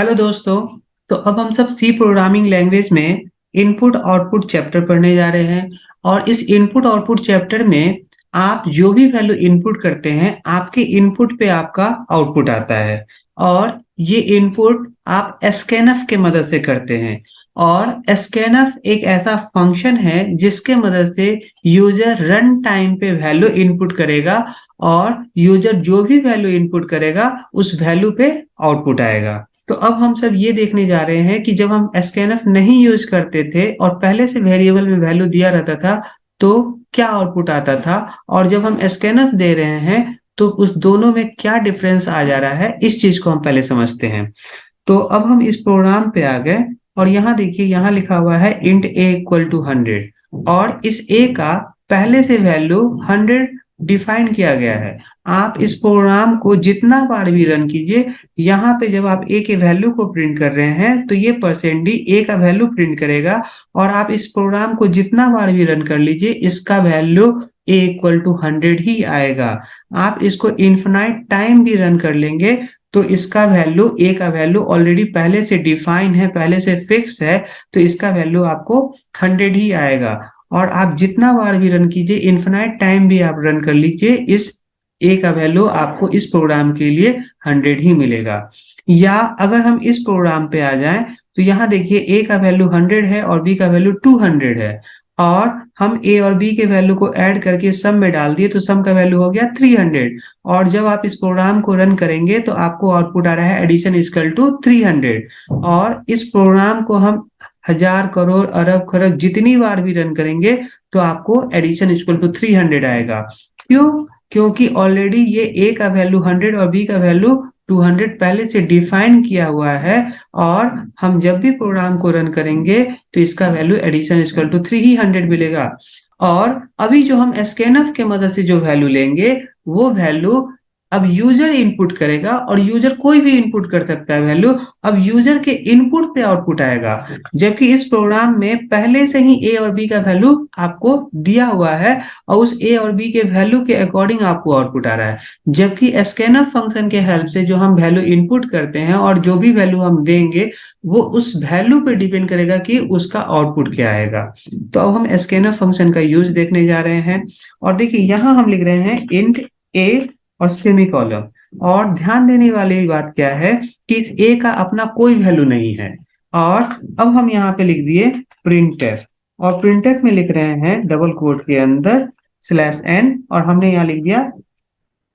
Hello दोस्तों। तो अब हम सब सी प्रोग्रामिंग लैंग्वेज में इनपुट आउटपुट चैप्टर पढ़ने जा रहे हैं। और इस इनपुट आउटपुट चैप्टर में आप जो भी वैल्यू इनपुट करते हैं, आपके इनपुट पे आपका आउटपुट आता है। और ये इनपुट आप स्कैनफ के मदद से करते हैं। और स्कैनफ एक ऐसा फंक्शन है जिसके मदद से यूजर रन टाइम पे वैल्यू इनपुट करेगा, और यूजर जो भी वैल्यू इनपुट करेगा उस वैल्यू पे आउटपुट आएगा। तो अब हम सब ये देखने जा रहे हैं कि जब हम स्कैनफ नहीं यूज करते थे और पहले से वेरिएबल में वैल्यू दिया रहता था तो क्या आउटपुट आता था, और जब हम स्कैनफ दे रहे हैं तो उस दोनों में क्या डिफरेंस आ जा रहा है, इस चीज को हम पहले समझते हैं। तो अब हम इस प्रोग्राम पे आ गए, और यहाँ देखिए, यहाँ लिखा हुआ है इंट ए इक्वल टू 100, और इस ए का पहले से वैल्यू 100 डिफाइन किया गया है। आप इस प्रोग्राम को जितना बार भी रन कीजिए, यहाँ पे जब आप ए के वैल्यू को प्रिंट कर रहे हैं तो ये परसेंट डी ए का वैल्यू प्रिंट करेगा। और आप इस प्रोग्राम को जितना बार भी रन कर लीजिए, इसका वैल्यू ए इक्वल टू 100 ही आएगा। आप इसको इन्फिनाइट टाइम भी रन कर लेंगे तो इसका वैल्यू, ए का वैल्यू ऑलरेडी पहले से डिफाइन है, पहले से फिक्स है, तो इसका वैल्यू आपको 100 ही आएगा। और आप जितना बार भी रन कीजिए, इन्फिनाइट टाइम भी आप रन कर लीजिए, इस ए का वैल्यू आपको इस प्रोग्राम के लिए 100 ही मिलेगा। या अगर हम इस प्रोग्राम पे आ जाएं तो यहाँ देखिए, ए का वैल्यू 100 है और बी का वैल्यू 200 है, और हम ए और बी के वैल्यू को ऐड करके सम में डाल दिए तो सम का वैल्यू हो गया 300। और जब आप इस प्रोग्राम को रन करेंगे तो आपको आउटपुट आ रहा है एडिशन इक्वल टू 300। और इस प्रोग्राम को हम हजार करोड़ अरब खरब जितनी बार भी रन करेंगे तो आपको एडिशन इक्वल टू 300 आएगा। क्यों? क्योंकि ऑलरेडी ये ए का वैल्यू 100 और बी का वैल्यू 200 पहले से डिफाइन किया हुआ है, और हम जब भी प्रोग्राम को रन करेंगे तो इसका वैल्यू एडिशन इक्वल टू 300 मिलेगा। और अभी जो हम स्कैनफ के मदद से जो वैल्यू लेंगे, वो वैल्यू अब यूजर इनपुट करेगा, और यूजर कोई भी इनपुट कर सकता है वैल्यू। अब यूजर के इनपुट पे आउटपुट आएगा, जबकि इस प्रोग्राम में पहले से ही ए और बी का वैल्यू आपको दिया हुआ है, और उस ए और बी के वैल्यू के अकॉर्डिंग आपको आउटपुट आ रहा है। जबकि स्कैनर फंक्शन के हेल्प से जो हम वैल्यू इनपुट करते हैं और जो भी वैल्यू हम देंगे, वो उस वैल्यू पे डिपेंड करेगा कि उसका आउटपुट क्या आएगा। तो अब हम स्कैनर फंक्शन का यूज देखने जा रहे हैं। और देखिए, यहाँ हम लिख रहे हैं इंट ए और सेमीकोलन। और ध्यान देने वाली बात क्या है कि इस ए का अपना कोई वैल्यू नहीं है। और अब हम यहाँ पे लिख दिए प्रिंटफ, और प्रिंटफ में लिख रहे हैं डबल कोट के अंदर स्लैश एन, और हमने यहाँ लिख दिया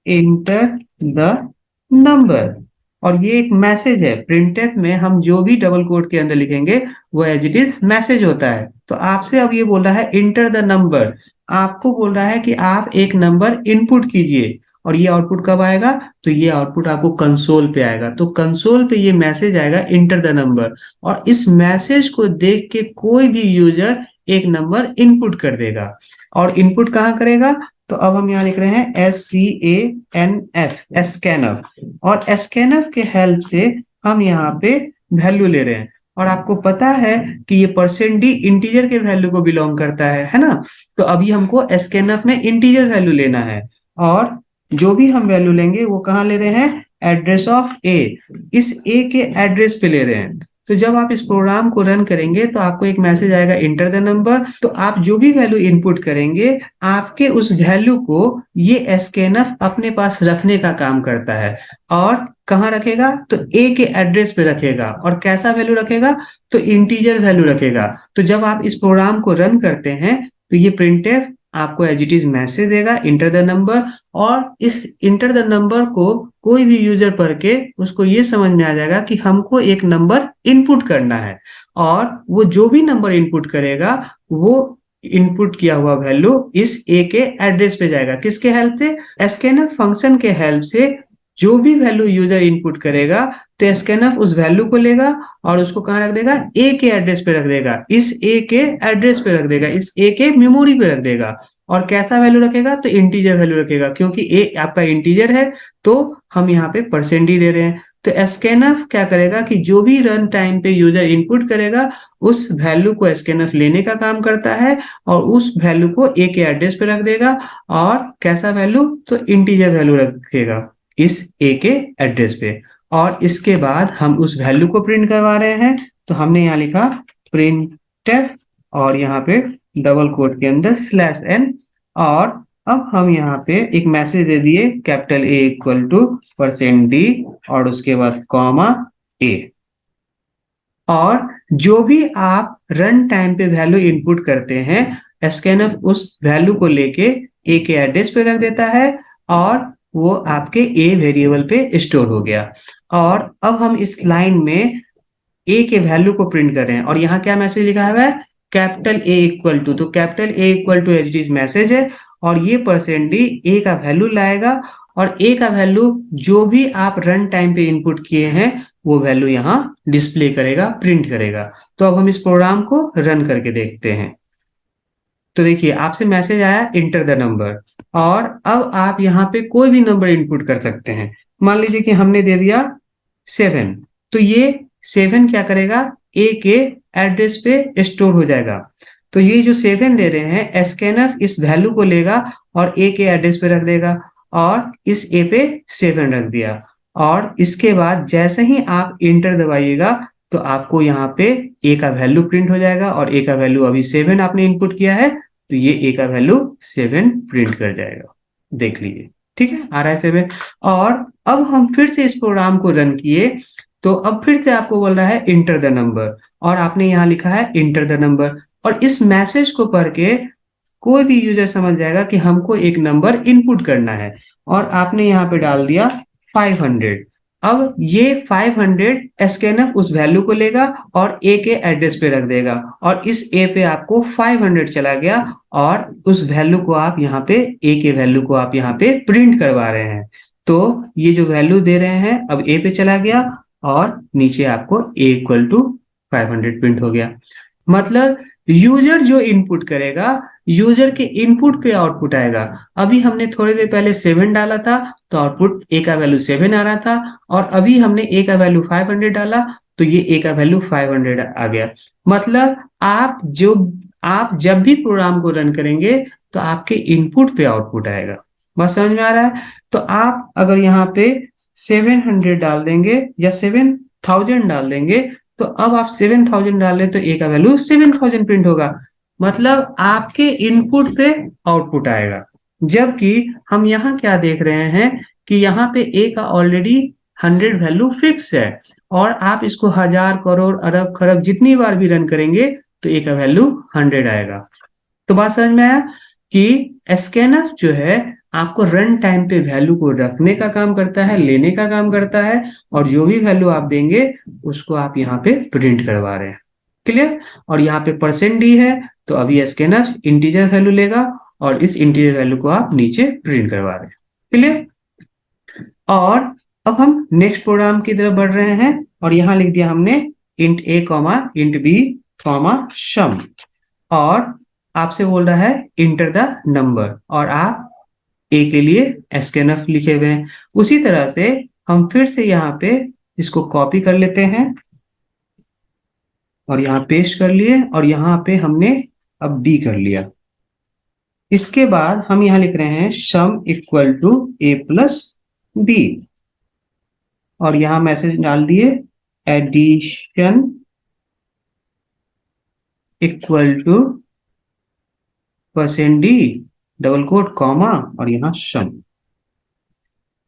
इंटर द नंबर। और ये एक मैसेज है, प्रिंटफ में हम जो भी डबल कोट के अंदर लिखेंगे वो एज इट इज मैसेज होता है। तो आपसे अब ये बोल रहा है इंटर द नंबर, आपको बोल रहा है कि आप एक नंबर इनपुट कीजिए। और ये आउटपुट कब आएगा? तो ये आउटपुट आपको कंसोल पे आएगा। तो कंसोल पे ये मैसेज आएगा इंटर द नंबर, और इस मैसेज को देख के कोई भी यूजर एक नंबर इनपुट कर देगा। और इनपुट कहाँ करेगा? तो अब हम यहाँ लिख रहे हैं SCANF, स्कैनर। और स्कैनर के हेल्प से हम यहाँ पे वैल्यू ले रहे हैं। और आपको पता है कि ये परसेंट डी इंटीजर के वैल्यू को बिलोंग करता है ना? तो अभी हमको स्कैनफ में इंटीजर वैल्यू लेना है, और जो भी हम वैल्यू लेंगे वो कहाँ ले रहे हैं? एड्रेस ऑफ ए, इस ए के एड्रेस पे ले रहे हैं। तो जब आप इस प्रोग्राम को रन करेंगे तो आपको एक मैसेज आएगा इंटर द नंबर। तो आप जो भी वैल्यू इनपुट करेंगे, आपके उस वैल्यू को ये स्कैनफ अपने पास रखने का काम करता है। और कहाँ रखेगा? तो ए के एड्रेस पे रखेगा। और कैसा वैल्यू रखेगा? तो इंटीजर वैल्यू रखेगा। तो जब आप इस प्रोग्राम को रन करते हैं तो ये प्रिंटफ आपको एज इट इज मैसेज देगा इंटर द नंबर। और इस इंटर द नंबर को कोई भी यूजर पढ़ के उसको ये समझ में आ जाएगा कि हमको एक नंबर इनपुट करना है। और वो जो भी नंबर इनपुट करेगा, वो इनपुट किया हुआ वैल्यू इस ए के एड्रेस पे जाएगा। किसके हेल्प से? स्कैनफ फंक्शन के हेल्प से जो भी वैल्यू यूजर इनपुट करेगा, तो स्कैनफ उस वैल्यू को लेगा और उसको कहाँ रख देगा? ए के एड्रेस पे रख देगा, इस ए के एड्रेस पे रख देगा, इस ए के मेमोरी पे रख देगा। और कैसा वैल्यू रखेगा? तो इंटीजर वैल्यू रखेगा, क्योंकि ए आपका इंटीजर है तो हम यहाँ पे परसेंट ही दे रहे हैं। तो स्कैनफ क्या करेगा कि जो भी रन टाइम पे यूजर इनपुट करेगा, उस वैल्यू को स्कैनफ लेने का काम करता है, और उस वैल्यू को ए के एड्रेस पे रख देगा। और कैसा वैल्यू? तो इंटीजर वैल्यू रखेगा इस ए के एड्रेस पे। और इसके बाद हम उस वैल्यू को प्रिंट करवा रहे हैं। तो हमने यहाँ लिखा प्रिंटफ और यहाँ पे डबल कोट के अंदर /n, और अब हम यहाँ पे एक मैसेज दे दिए capital A equal to %d और उसके बाद कॉमा A। और जो भी आप रन टाइम पे वैल्यू इनपुट करते हैं, स्कैनफ उस वैल्यू को लेके A के एड्रेस पे रख देता है और वो आपके A वेरिएबल पे स्टोर हो गया। और अब हम इस लाइन में A के वैल्यू को प्रिंट कर रहे हैं और यहाँ क्या मैसेज लिखा हुआ है, कैपिटल A इक्वल टू, तो capital A equal to H D message है और ये %d A का वैल्यू लाएगा और A का वैल्यू जो भी आप रन टाइम पे इनपुट किए हैं वो वैल्यू यहाँ डिस्प्ले करेगा, प्रिंट करेगा। तो अब हम इस प्रोग्राम को रन करके देखते हैं। तो देखिए आपसे मैसेज आया इंटर द नंबर, और अब आप यहाँ पे कोई भी नंबर इनपुट कर सकते हैं। मान लीजिए कि हमने दे दिया 7, तो ये 7 क्या करेगा, A के एड्रेस पे स्टोर हो जाएगा। तो ये जो 7 दे रहे हैं, स्कैनर इस वैल्यू को लेगा और A के एड्रेस पे रख देगा और इस A पे 7 रख दिया। और इसके बाद जैसे ही आप इंटर दबाइएगा तो आपको यहाँ पे A का वैल्यू प्रिंट हो जाएगा और A का वैल्यू अभी 7 आपने इनपुट किया है, तो ये A का वैल्यू 7 प्रिंट कर जाएगा। देख लीजिए, ठीक है, आ रहा है 7। और अब हम फिर से इस प्रोग्राम को रन किए तो अब फिर से आपको बोल रहा है इंटर द नंबर, और आपने यहाँ लिखा है इंटर द नंबर, और इस मैसेज को पढ़ के कोई भी यूजर समझ जाएगा कि हमको एक नंबर इनपुट करना है, और आपने यहाँ पे डाल दिया 500। अब ये 500 स्कैनर उस वैल्यू को लेगा और A के एड्रेस पे रख देगा और इस A पे आपको 500 चला गया और उस वैल्यू को आप यहाँ पे A के वैल्यू को आप यहाँ पे प्रिंट करवा रहे हैं। तो ये जो वैल्यू दे रहे हैं अब A पे चला गया और नीचे आपको A इक्वल टू 500 प्रिंट हो गया। मतलब यूजर जो इनपुट करेगा, यूजर के इनपुट पे आउटपुट आएगा। अभी हमने थोड़ी देर पहले 7 डाला था तो आउटपुट A का वैल्यू 7 आ रहा था, और अभी हमने A का वैल्यू 500 डाला तो ये A का वैल्यू 500 आ गया। मतलब आप जब भी प्रोग्राम को रन करेंगे तो आपके इनपुट पे आउटपुट आएगा। बस समझ में आ रहा है? तो आप अगर यहाँ पे 700 डाल देंगे या 7000 डाल देंगे तो अब आप 7000 डाल रहे तो A का वैल्यू 7000 प्रिंट होगा। मतलब आपके इनपुट पे आउटपुट आएगा। जबकि हम यहाँ क्या देख रहे हैं कि यहाँ पे A का ऑलरेडी 100 वैल्यू फिक्स है और आप इसको 1000 करोड़ अरब खरब जितनी बार भी रन करेंगे तो A का वैल्यू 100 आएगा। तो बात समझ में आया कि स्कैनर जो है आपको रन टाइम पे वैल्यू को रखने का काम करता है, लेने का काम करता है, और जो भी वैल्यू आप देंगे उसको आप यहाँ पे प्रिंट करवा रहे हैं। क्लियर? और यहाँ पे %d है तो अभी स्कैनर इंटीजर वैल्यू लेगा और इस इंटीजर वैल्यू को आप नीचे प्रिंट करवा रहे हैं। क्लियर? और अब हम नेक्स्ट प्रोग्राम की तरफ बढ़ रहे हैं और यहाँ लिख दिया हमने int a, int b, sum, और आपसे बोल रहा है इंटर द नंबर और आप A के लिए स्कैनफ लिखे हुए हैं। उसी तरह से हम फिर से यहाँ पे इसको कॉपी कर लेते हैं और यहाँ पेस्ट कर लिए और यहाँ पे हमने अब B कर लिया। इसके बाद हम यहाँ लिख रहे हैं sum equal to A plus B और यहाँ मैसेज डाल दिए addition equal to %d double quote comma और यहाँ सम।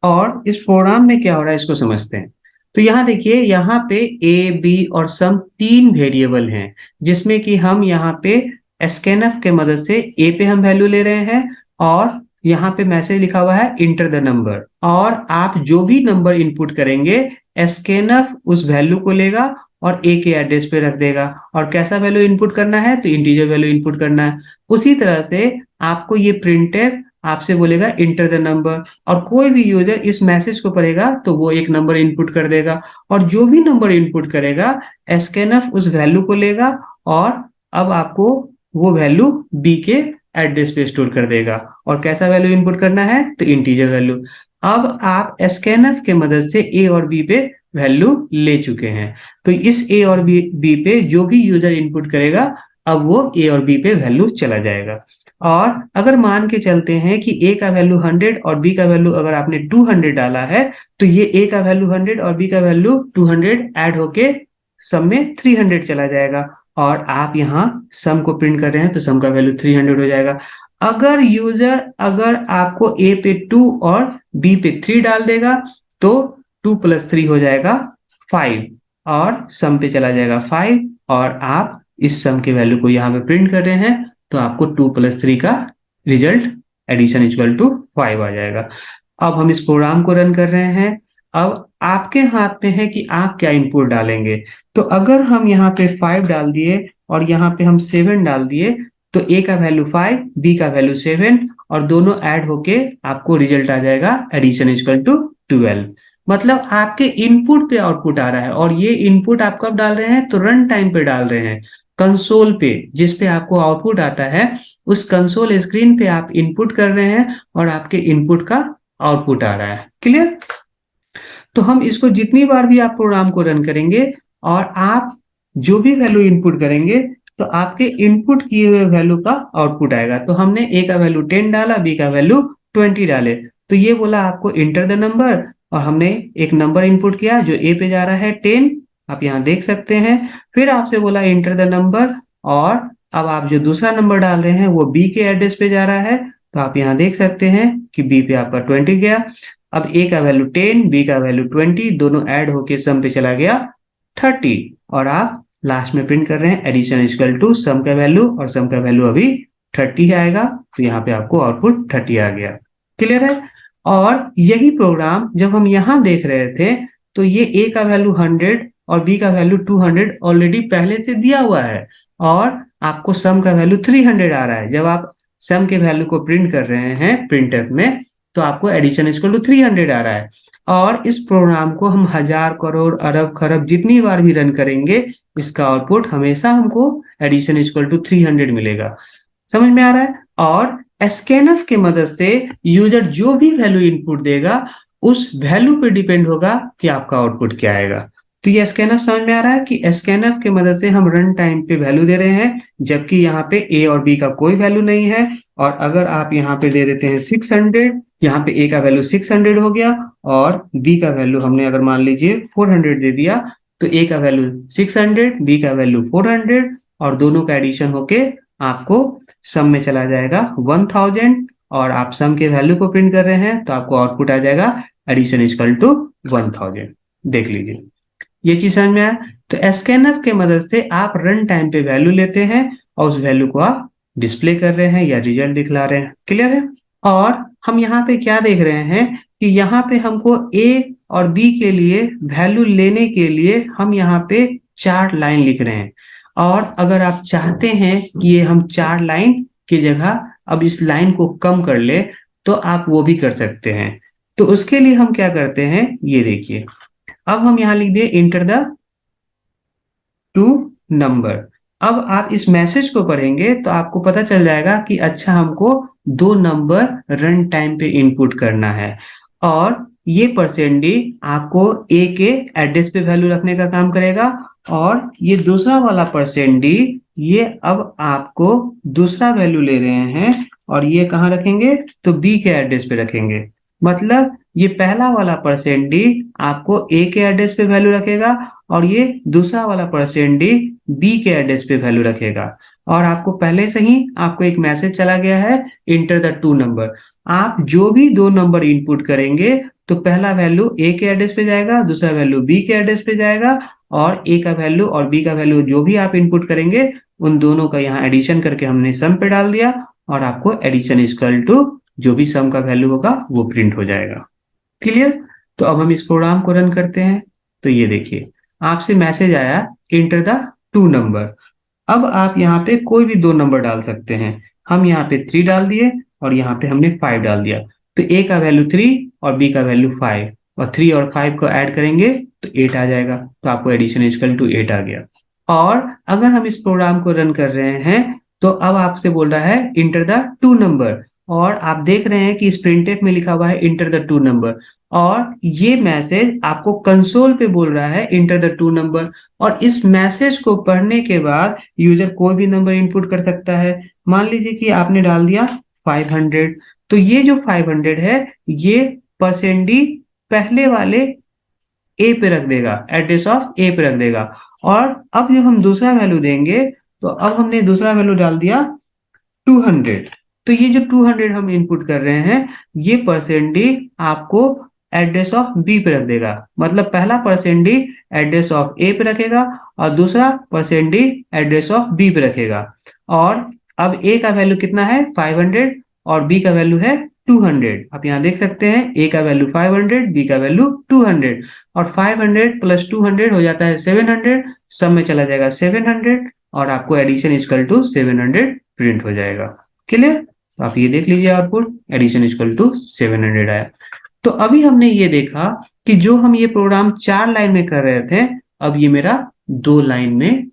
और इस प्रोग्राम में क्या हो रहा है इसको समझते हैं। तो यहाँ देखिए, यहाँ पे A, B और सम 3 वेरिएबल हैं जिसमें कि हम यहाँ पे स्कैनफ के मदद से A पे हम वैल्यू ले रहे हैं और यहाँ पे मैसेज लिखा हुआ है इंटर द नंबर, और आप जो भी नंबर इनपुट करेंगे स्कैनफ उस वैल्यू को लेगा और A के एड्रेस पे रख देगा। और कैसा वैल्यू इनपुट करना है, तो इंटीजर वैल्यू इनपुट करना है। उसी तरह से आपको ये प्रिंटफ आपसे बोलेगा इंटर द नंबर, और कोई भी यूजर इस मैसेज को पढ़ेगा तो वो एक नंबर इनपुट कर देगा, और जो भी नंबर इनपुट करेगा स्कैनफ उस वैल्यू को लेगा और अब आपको वो वैल्यू B के एड्रेस पे स्टोर कर देगा। और कैसा वैल्यू इनपुट करना है, तो इंटीजर वैल्यू। अब आप स्कैनफ के मदद से A और B पे वैल्यू ले चुके हैं, तो इस A और B पे जो भी यूजर इनपुट करेगा अब वो A और B पे वैल्यू चला जाएगा। और अगर मान के चलते हैं कि a का वैल्यू 100 और b का वैल्यू अगर आपने 200 डाला है, तो ये a का वैल्यू 100 और b का वैल्यू 200 ऐड होके सम में 300 चला जाएगा, और आप यहाँ सम को प्रिंट कर रहे हैं तो सम का वैल्यू 300 हो जाएगा। अगर आपको a पे 2 और b पे 3 डाल देगा तो 2 + 3 हो जाएगा 5, और सम पे चला जाएगा 5, और आप इस सम के वैल्यू को यहाँ पे प्रिंट कर रहे हैं तो आपको 2 + 3 का रिजल्ट एडिशन इक्वल टू 5 आ जाएगा। अब हम इस प्रोग्राम को रन कर रहे हैं। अब आपके हाथ में है कि आप क्या इनपुट डालेंगे। तो अगर हम यहाँ पे 5 डाल दिए और यहाँ पे हम 7 डाल दिए तो a का वैल्यू 5, b का वैल्यू 7, और दोनों ऐड होके आपको रिजल्ट आ जाएगा एडिशन इक्वल टू 12। मतलब आपके इनपुट पे आउटपुट आ रहा है, और ये इनपुट आप कब डाल रहे हैं, तो रन टाइम पे डाल रहे हैं, कंसोल पे जिस पे आपको आउटपुट आता है उस कंसोल स्क्रीन पे आप इनपुट कर रहे हैं और आपके इनपुट का आउटपुट आ रहा है। क्लियर? तो हम इसको जितनी बार भी आप प्रोग्राम को रन करेंगे और आप जो भी वैल्यू इनपुट करेंगे तो आपके इनपुट किए हुए वैल्यू का आउटपुट आएगा। तो हमने a का वैल्यू 10 डाला, b का वैल्यू 20 डाले, तो ये बोला आपको इंटर द नंबर, और हमने एक नंबर इनपुट किया जो a पे जा रहा है 10, आप यहाँ देख सकते हैं। फिर आपसे बोला इंटर द नंबर, और अब आप जो दूसरा नंबर डाल रहे हैं वो b के एड्रेस पे जा रहा है, तो आप यहाँ देख सकते हैं कि b पे आपका 20 गया। अब a का वैल्यू 10, b का वैल्यू 20, दोनों ऐड होके सम पे चला गया 30, और आप लास्ट में प्रिंट कर रहे हैं एडिशन इक्वल टू सम का वैल्यू, और सम का वैल्यू अभी 30 आएगा, तो यहाँ पे आपको आउटपुट 30 आ गया। क्लियर है? और यही प्रोग्राम जब हम यहाँ देख रहे थे तो ये a का वैल्यू 100 और b का वैल्यू 200 ऑलरेडी पहले से दिया हुआ है, और आपको सम का वैल्यू 300 आ रहा है। जब आप सम के वैल्यू को प्रिंट कर रहे हैं प्रिंटफ में तो आपको एडिशन इक्वल टू 300 आ रहा है। और इस प्रोग्राम को हम हजार करोड़ अरब खरब जितनी बार भी रन करेंगे इसका आउटपुट हमेशा हमको एडिशन इक्वल टू 300 मिलेगा। समझ में आ रहा है? और स्कैनफ के मदद से यूजर जो भी वैल्यू इनपुट देगा उस वैल्यू पे डिपेंड होगा कि आपका आउटपुट क्या आएगा। तो ये स्कैनफ समझ में आ रहा है कि स्कैनफ के मदद से हम रन टाइम पे वैल्यू दे रहे हैं, जबकि यहाँ पे a और b का कोई वैल्यू नहीं है। और अगर आप यहाँ पे दे देते हैं 600, यहाँ पे a का वैल्यू 600 हो गया और b का वैल्यू हमने अगर मान लीजिए 400 दे दिया, तो a का वैल्यू 600, b का वैल्यू 400, और दोनों का एडिशन होके आपको सम में चला जाएगा 1000, और आप सम के वैल्यू को प्रिंट कर रहे हैं तो आपको आउटपुट आ जाएगा एडिशन इक्वल टू 1000। देख लीजिए, ये चीज समझ में आया? तो स्कैनफ के मदद से आप रन टाइम पे वैल्यू लेते हैं और उस वैल्यू को आप डिस्प्ले कर रहे हैं या रिजल्ट दिखला रहे हैं। क्लियर है? और हम यहाँ पे क्या देख रहे हैं कि यहाँ पे हमको a और b के लिए वैल्यू लेने के लिए हम यहाँ पे 4 लाइन लिख रहे हैं, और अगर आप चाहते हैं कि ये हम 4 लाइन की जगह अब इस लाइन को कम कर ले तो आप वो भी कर सकते हैं। तो उसके लिए हम क्या करते हैं, ये देखिए। अब हम यहाँ लिख दिए इंटर द 2 नंबर। अब आप इस मैसेज को पढ़ेंगे तो आपको पता चल जाएगा कि अच्छा हमको 2 नंबर रन टाइम पे इनपुट करना है, और ये %d आपको a के एड्रेस पे वैल्यू रखने का काम करेगा, और ये दूसरा वाला %d ये अब आपको दूसरा वैल्यू ले रहे हैं और ये कहाँ रखेंगे, तो b के एड्रेस पे रखेंगे। मतलब ये पहला वाला %d आपको a के एड्रेस पे वैल्यू रखेगा और ये दूसरा वाला %d b के एड्रेस पे वैल्यू रखेगा। और आपको पहले से ही आपको एक मैसेज चला गया है इंटर द 2 नंबर। आप जो भी 2 नंबर इनपुट करेंगे तो पहला वैल्यू a के एड्रेस पे जाएगा, दूसरा वैल्यू b के एड्रेस पे जाएगा, और a का वैल्यू और b का वैल्यू जो भी आप इनपुट करेंगे उन दोनों का यहाँ एडिशन करके हमने सम पे डाल दिया, और आपको एडिशन इक्वल टू जो भी सम का वैल्यू होगा वो प्रिंट हो जाएगा। क्लियर? तो अब हम इस प्रोग्राम को रन करते हैं। तो ये देखिए, आपसे मैसेज आया इंटर द 2 नंबर। अब आप यहाँ पे कोई भी 2 नंबर डाल सकते हैं। हम यहाँ पे 3 डाल दिए और यहाँ पे हमने 5 डाल दिया, तो a का वैल्यू 3 और b का वैल्यू 5, और 3 और 5 को ऐड करेंगे तो 8 आ जाएगा, तो आपको एडिशन इक्वल टू 8 आ गया। और अगर हम इस प्रोग्राम को रन कर रहे हैं तो अब आपसे बोल रहा है इंटर द 2 नंबर, और आप देख रहे हैं कि इस प्रिंटफ में लिखा हुआ है इंटर द 2 नंबर, और ये मैसेज आपको कंसोल पे बोल रहा है इंटर द 2 नंबर। और इस मैसेज को पढ़ने के बाद यूजर कोई भी नंबर इनपुट कर सकता है। मान लीजिए कि आपने डाल दिया 500, तो ये जो 500 है ये परसेंट डी पहले वाले ए पे रख देगा, एड्रेस ऑफ ए पे रख देगा। और अब जो हम दूसरा वैल्यू देंगे, तो अब हमने दूसरा वैल्यू डाल दिया 200, तो ये जो 200 हम इनपुट कर रहे हैं ये परसेंट डी आपको एड्रेस ऑफ बी पे रख देगा। मतलब पहला percent D address of A पे रखेगा और दूसरा percent D address of B पे रखेगा। और अब ए का वैल्यू कितना है 500 और बी का वैल्यू है 200। आप यहाँ देख सकते हैं ए का वैल्यू 500, बी का वैल्यू 200, और 500 प्लस 200 हो जाता है 700, सब में चला जाएगा 700 और आपको एडिशन इक्वल टू 700 प्रिंट हो जाएगा। क्लियर? तो आप ये देख लीजिए आउटपुट एडिशन इक्वल टू 700 आया। तो अभी हमने ये देखा कि जो हम ये प्रोग्राम 4 लाइन में कर रहे थे, अब ये मेरा 2 लाइन में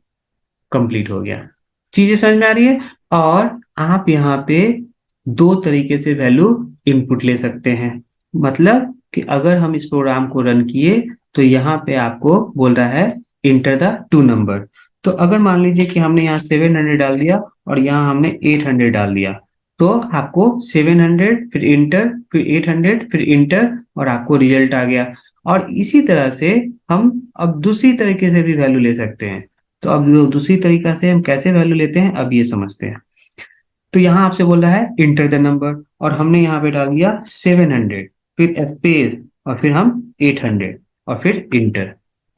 कंप्लीट हो गया। चीजें समझ में आ रही है? और आप यहाँ पे 2 तरीके से वैल्यू इनपुट ले सकते हैं। मतलब कि अगर हम इस प्रोग्राम को रन किए तो यहाँ पे आपको बोल रहा है इंटर द 2 नंबर। तो अगर मान लीजिए कि हमने यहाँ 700 डाल दिया और यहाँ हमने 800 डाल दिया, तो आपको 700 फिर इंटर फिर 800 फिर इंटर और आपको रिजल्ट आ गया। और इसी तरह से हम अब दूसरी तरीके से भी वैल्यू ले सकते हैं। तो अब जो दूसरी तरीका से हम कैसे वैल्यू लेते हैं अब ये समझते हैं। तो यहाँ आपसे बोल रहा है इंटर द नंबर और हमने यहाँ पे डाल दिया 700 फिर स्पेस और फिर हम 800 और फिर इंटर।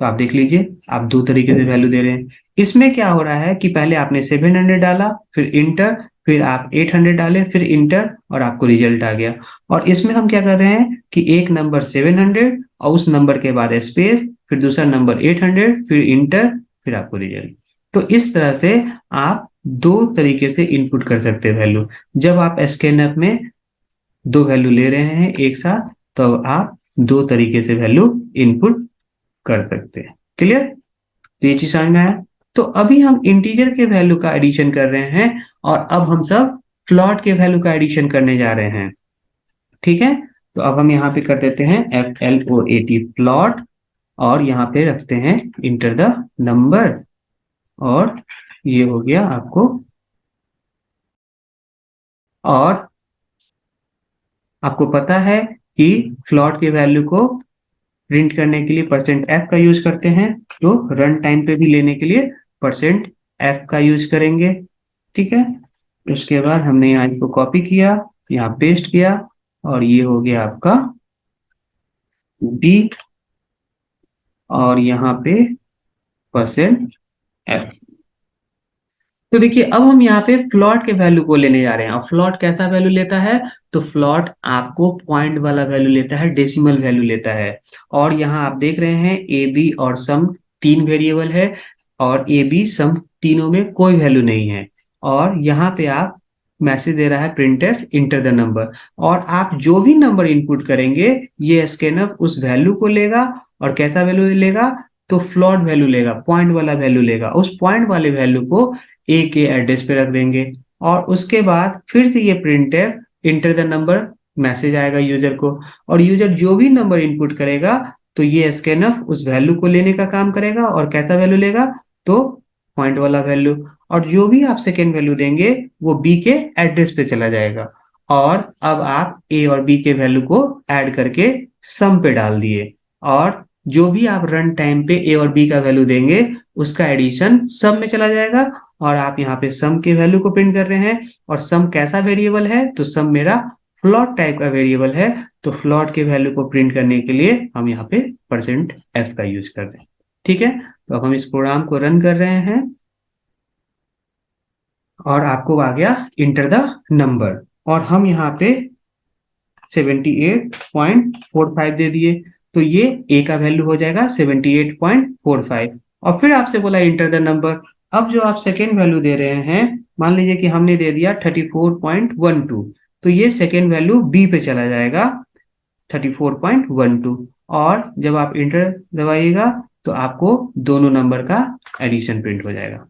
तो आप देख लीजिए आप 2 तरीके से वैल्यू दे रहे हैं। इसमें क्या हो रहा है कि पहले आपने 700 डाला फिर इंटर फिर आप 800 डाले फिर इंटर और आपको रिजल्ट आ गया। और इसमें हम क्या कर रहे हैं कि एक नंबर 700 और उस नंबर के बाद स्पेस फिर दूसरा नंबर 800 फिर इंटर फिर आपको रिजल्ट। तो इस तरह से आप 2 तरीके से इनपुट कर सकते हैं वैल्यू। जब आप स्कैनअप में 2 वैल्यू ले रहे हैं एक साथ तो आप 2 तरीके से वैल्यू इनपुट कर सकते हैं। क्लियर? तो ये चीज समझ में आया? तो अभी हम इंटीजर के वैल्यू का एडिशन कर रहे हैं और अब हम सब फ्लोट के वैल्यू का एडिशन करने जा रहे हैं। ठीक है? तो अब हम यहाँ पे कर देते हैं FLOAT प्लॉट और यहाँ पे रखते हैं इंटर द नंबर और ये हो गया आपको। और आपको पता है कि फ्लोट के वैल्यू को प्रिंट करने के लिए %f का यूज करते हैं, तो रन टाइम पे भी लेने के लिए %f का यूज करेंगे। ठीक है? उसके बाद हमने यहाँ इसको कॉपी किया, यहाँ पेस्ट किया और ये हो गया आपका b और यहाँ पे %f। तो देखिए अब हम यहाँ पे फ्लॉट के वैल्यू को लेने जा रहे हैं। अब फ्लॉट कैसा वैल्यू लेता है? तो फ्लॉट आपको पॉइंट वाला वैल्यू लेता है, डेसिमल वैल्यू लेता है। और यहाँ आप देख रहे हैं ए बी और सम 3 वेरिएबल है और ए बी सम तीनों में कोई वैल्यू नहीं है। और यहाँ पे आप मैसेज दे रहा है printf इंटर द नंबर। और आप जो भी नंबर इनपुट करेंगे ये स्कैनर उस वैल्यू को लेगा और कैसा वैल्यू लेगा? तो फ्लॉट वैल्यू लेगा, पॉइंट वाला वैल्यू लेगा। उस पॉइंट वाले वैल्यू को ए के एड्रेस पे रख देंगे और उसके बाद फिर से ये printf enter the number message आएगा यूजर को। और यूजर जो भी नंबर इनपुट करेगा तो ये स्कैनफ उस वैल्यू को लेने का काम करेगा और कैसा वैल्यू लेगा? तो पॉइंट वाला वैल्यू। और जो भी आप सेकेंड वैल्यू देंगे वो बी के एड्रेस पे चला जाएगा। और अब आप ए और बी के वैल्यू को ऐड करके सम पे डाल दिए और जो भी आप रन टाइम पे ए और बी का वैल्यू देंगे उसका एडिशन सम में चला जाएगा। और आप यहाँ पे सम के वैल्यू को प्रिंट कर रहे हैं। और सम कैसा वेरिएबल है? तो सम मेरा फ्लॉट टाइप का वेरिएबल है। तो फ्लॉट के वैल्यू को प्रिंट करने के लिए हम यहाँ पे %f का यूज कर रहे हैं। ठीक है? तो अब हम इस प्रोग्राम को रन कर रहे हैं और आपको आ गया इंटर द नंबर और हम यहाँ पे 78.45 दे दिए। तो ये ए का वैल्यू हो जाएगा 78.45 और फिर आपसे बोला इंटर द नंबर। अब जो आप सेकेंड वैल्यू दे रहे हैं, मान लीजिए कि हमने दे दिया 34.12, तो ये सेकेंड वैल्यू बी पे चला जाएगा 34.12। और जब आप इंटर दबाइएगा तो आपको दोनों नंबर का एडिशन प्रिंट हो जाएगा।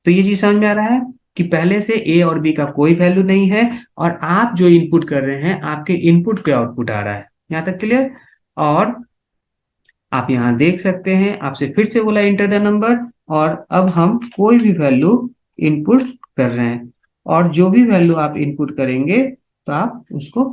तो ये चीज समझ में आ रहा है कि पहले से ए और बी का कोई वैल्यू नहीं है और आप जो इनपुट कर रहे हैं आपके इनपुट पे आउटपुट आ रहा है। यहाँ तक क्लियर? और आप यहाँ देख सकते हैं आपसे फिर से बोला इंटर द नंबर और अब हम कोई भी वैल्यू इनपुट कर रहे हैं। और जो भी वैल्यू आप इनपुट करेंगे तो आप उसको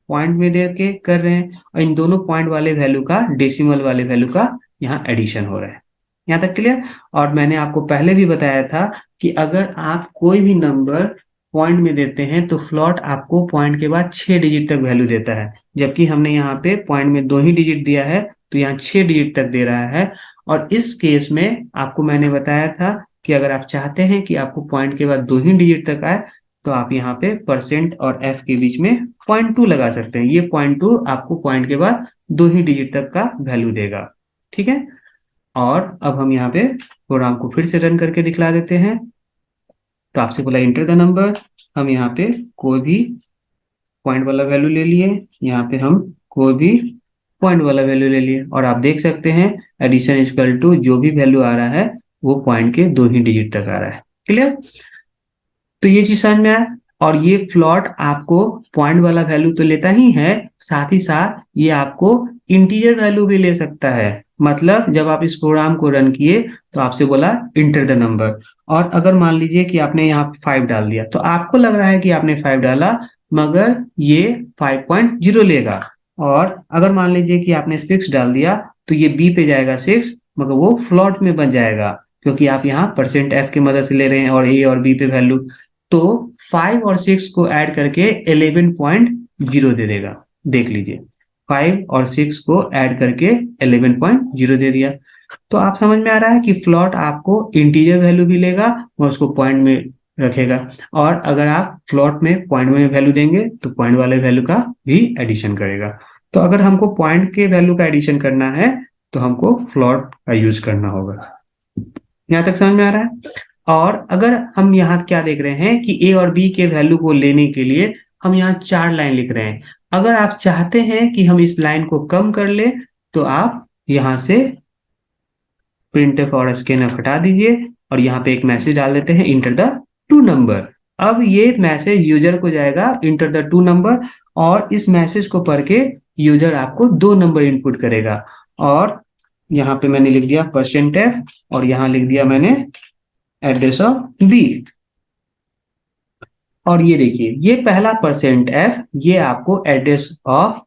पॉइंट में दे के कर रहे हैं, और इन दोनों पॉइंट वाले वैल्यू का डेसिमल वाले वैल्यू का यहाँ एडिशन हो रहा है। यहाँ तक क्लियर। और मैंने आपको पहले भी बताया था कि अगर आप कोई भी नंबर पॉइंट में देते हैं तो फ्लोट आपको पॉइंट के बाद 6 डिजिट तक वैल्यू देता है, जबकि हमने यहाँ पे पॉइंट में 2 ही डिजिट दिया है तो यहाँ 6 डिजिट तक दे रहा है। और इस केस में आपको मैंने बताया था कि अगर आप चाहते हैं कि आपको पॉइंट के बाद 2 ही डिजिट तक आए तो आप यहाँ पे परसेंट और एफ के बीच में 0.2 लगा सकते हैं। ये 0.2 आपको पॉइंट के बाद 2 ही डिजिट तक का वैल्यू देगा। ठीक है। और अब हम यहाँ पे प्रोग्राम को फिर से रन करके दिखला देते हैं। तो आपसे बोला इंटर द नंबर, हम यहाँ पे कोई भी पॉइंट वाला वैल्यू ले लिए, यहाँ पे हम कोई भी पॉइंट वाला वैल्यू ले लिए, और आप देख सकते हैं एडिशन इक्वल टू जो भी वैल्यू आ रहा है वो पॉइंट के 2 ही डिजिट तक आ रहा है। क्लियर। तो ये चीज समझ में आया। और ये फ्लॉट आपको पॉइंट वाला वैल्यू तो लेता ही है, साथ ही साथ ये आपको इंटीजर वैल्यू भी ले सकता है। मतलब जब आप इस प्रोग्राम को रन किए तो आपसे बोला इंटर द नंबर, और अगर मान लीजिए कि आपने यहाँ 5 डाल दिया तो आपको लग रहा है कि आपने 5 डाला, मगर ये 5.0 लेगा। और अगर मान लीजिए कि आपने 6 डाल दिया तो ये बी पे जाएगा 6, मगर वो फ्लॉट में बन जाएगा, क्योंकि आप यहाँ परसेंट एफ की मदद से ले रहे हैं और ए और बी पे वैल्यू। तो 5 और 6 को ऐड करके 11.0 दे देगा। देख लीजिए, 5 और 6 को ऐड करके 11.0 दे दिया। तो आप समझ में आ रहा है कि फ्लॉट आपको इंटीजर वैल्यू भी लेगा, वो उसको पॉइंट में रखेगा, और अगर आप फ्लॉट में पॉइंट में वैल्यू देंगे तो पॉइंट वाले वैल्यू का भी एडिशन करेगा। तो अगर हमको पॉइंट के वैल्यू का एडिशन करना है तो हमको फ्लॉट का यूज करना होगा। यहाँ तक समझ में आ रहा है। और अगर हम यहाँ क्या देख रहे हैं कि ए और बी के वैल्यू को लेने के लिए हम यहाँ 4 लाइन लिख रहे हैं। अगर आप चाहते हैं कि हम इस लाइन को कम कर ले तो आप यहाँ से प्रिंटफ और स्कैनफ हटा दीजिए और यहाँ पे एक मैसेज डाल देते हैं इंटर द 2 नंबर। अब ये मैसेज यूजर को जाएगा इंटर द 2 नंबर, और इस मैसेज को पढ़ के यूजर आपको 2 नंबर इनपुट करेगा। और यहाँ पे मैंने लिख दिया परसेंट एफ, और यहाँ लिख दिया मैंने एड्रेस ऑफ बी। और ये देखिए, ये पहला परसेंट एफ ये आपको एड्रेस ऑफ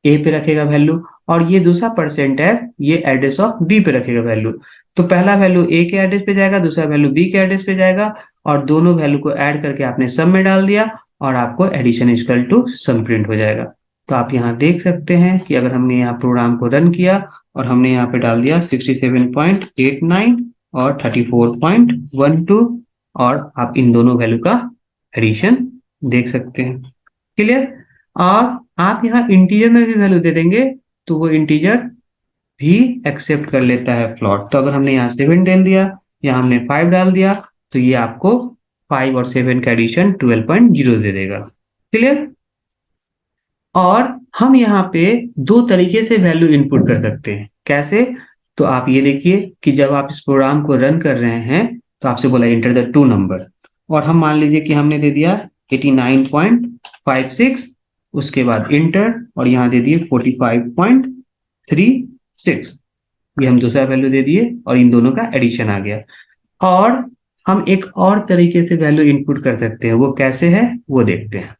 ए पे रखेगा वैल्यू, और ये दूसरा परसेंट एफ ये एड्रेस ऑफ बी पे रखेगा वैल्यू। तो पहला वैल्यू ए के एड्रेस पे जाएगा, दूसरा वैल्यू बी के एड्रेस पे जाएगा, और दोनों वैल्यू को ऐड करके आपने सम में डाल दिया और आपको addition equal to sum print हो जाएगा। तो आप यहाँ देख सकते हैं कि अगर हमने यहाँ प्रोग्राम को रन किया और हमने यहाँ पे डाल दिया 67.89 और 34.12, और आप इन दोनों वैल्यू का एडिशन देख सकते हैं। क्लियर। और आप यहाँ इंटीजर में भी वैल्यू दे देंगे तो वो इंटीजर भी एक्सेप्ट कर लेता है फ्लॉट। तो अगर हमने यहाँ 7 डाल दिया, यहाँ हमने 5 डाल दिया, तो ये आपको 5 और 7 का एडिशन 12.0 दे देगा। क्लियर। और हम यहाँ पे 2 तरीके से वैल्यू इनपुट कर सकते हैं। कैसे? तो आप ये देखिए कि जब आप इस प्रोग्राम को रन कर रहे हैं तो आपसे बोला इंटर द 2 नंबर, और हम मान लीजिए कि हमने दे दिया 89.56, उसके बाद इंटर, और यहाँ दे दिए 45.36, ये हम दूसरा वैल्यू दे दिए और इन दोनों का एडिशन आ गया। और हम एक और तरीके से वैल्यू इनपुट कर सकते हैं, वो कैसे है वो देखते हैं।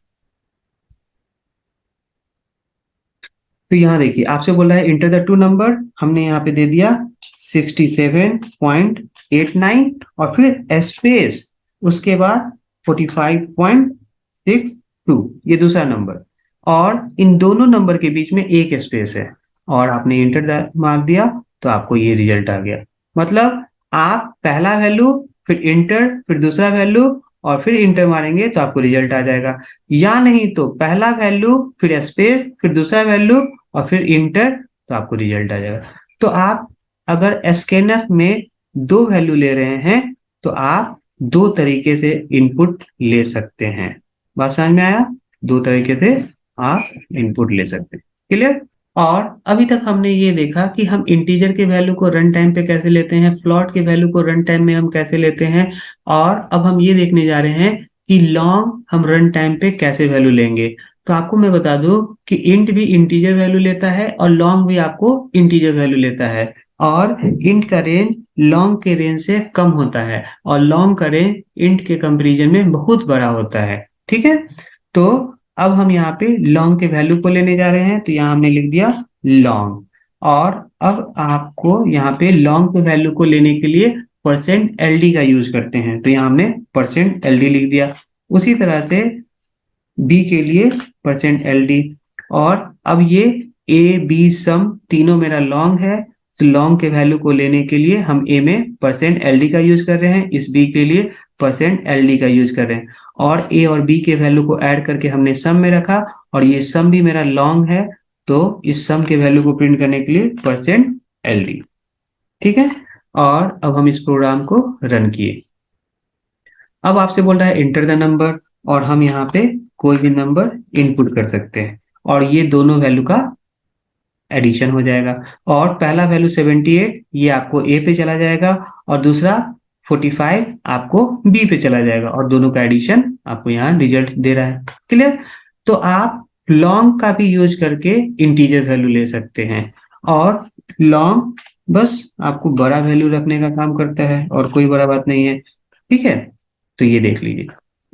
तो यहाँ देखिए आपसे बोला है इंटर द 2 नंबर, हमने यहाँ पे दे दिया 67.89 और फिर स्पेस, उसके बाद 45.62, ये दूसरा नंबर, और इन दोनों नंबर के बीच में एक स्पेस है, और आपने इंटर मार दिया तो आपको ये रिजल्ट आ गया। मतलब आप पहला वैल्यू फिर इंटर फिर दूसरा वैल्यू और फिर इंटर मारेंगे तो आपको रिजल्ट आ जाएगा, या नहीं तो पहला वैल्यू फिर स्पेस फिर दूसरा वैल्यू और फिर इंटर तो आपको रिजल्ट आ जाएगा। तो आप अगर स्कैनफ में 2 वैल्यू ले रहे हैं तो आप 2 तरीके से इनपुट ले सकते हैं। बात समझ में आया? 2 तरीके से आप इनपुट ले सकते हैं। क्लियर। और अभी तक हमने ये देखा कि हम इंटीजर के वैल्यू को रन टाइम पे कैसे लेते हैं, फ्लोट के वैल्यू को रन टाइम में हम कैसे लेते हैं, और अब हम ये देखने जा रहे हैं कि लॉन्ग हम रन टाइम पे कैसे वैल्यू लेंगे। तो आपको मैं बता दूं कि इंट भी इंटीजर वैल्यू लेता है और लॉन्ग भी आपको इंटीजर वैल्यू लेता है। और इंट का रेंज लॉन्ग के रेंज से कम होता है और लॉन्ग का रेंज इंट के कंपैरिजन में बहुत बड़ा होता है। ठीक है, तो अब हम यहाँ पे लॉन्ग के वैल्यू को लेने जा रहे हैं, तो यहाँ हमने लिख दिया लॉन्ग। और अब आपको यहाँ पे लॉन्ग के वैल्यू को लेने के लिए परसेंट एल डी का यूज करते हैं, तो यहाँ हमने परसेंट एल डी लिख दिया। उसी तरह से बी के लिए परसेंट एल डी। और अब ये ए बी सम तीनों मेरा लॉन्ग है, तो लॉन्ग के वैल्यू को लेने के लिए हम ए में परसेंट एल डी का यूज कर रहे हैं, इस बी के लिए परसेंट एल डी का यूज कर रहे हैं। और ए और बी के वैल्यू को ऐड करके हमने सम में रखा, और ये सम भी मेरा लॉन्ग है, तो इस सम के वैल्यू को प्रिंट करने के लिए परसेंट एल डी। ठीक है, और अब हम इस प्रोग्राम को रन किए। अब आपसे बोल रहा है इंटर द नंबर, और हम यहाँ पे कोई भी नंबर इनपुट कर सकते हैं, और ये दोनों वैल्यू का एडिशन हो जाएगा। और पहला वैल्यू 78 ये आपको ए पे चला जाएगा, और दूसरा 45 आपको बी पे चला जाएगा, और दोनों का एडिशन आपको यहाँ रिजल्ट दे रहा है। क्लियर? तो आप लॉन्ग का भी यूज करके इंटीजर वैल्यू ले सकते हैं, और लॉन्ग बस आपको बड़ा वैल्यू रखने का काम करता है, और कोई बड़ा बात नहीं है। ठीक है, तो ये देख लीजिए,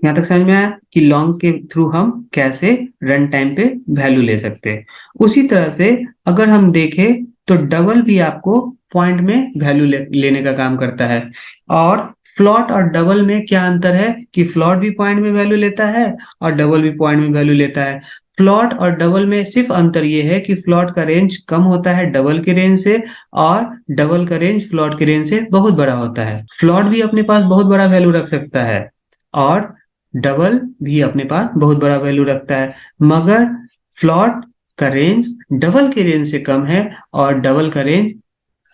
यहाँ तक समझ में आया कि लॉन्ग के थ्रू हम कैसे रन टाइम पे वैल्यू ले सकते हैं। उसी तरह से अगर हम देखें तो डबल भी आपको पॉइंट में वैल्यू लेने का काम करता है। और फ्लॉट और डबल में क्या अंतर है कि फ्लॉट भी पॉइंट में वैल्यू लेता है और डबल भी पॉइंट में वैल्यू लेता है। फ्लॉट और डबल में सिर्फ अंतर ये है कि फ्लॉट का रेंज कम होता है डबल के रेंज से, और डबल का रेंज फ्लॉट के रेंज से बहुत बड़ा होता है। फ्लॉट भी अपने पास बहुत बड़ा वैल्यू रख सकता है, और डबल भी अपने पास बहुत बड़ा वैल्यू रखता है, मगर फ्लॉट का रेंज डबल के रेंज से कम है, और डबल का रेंज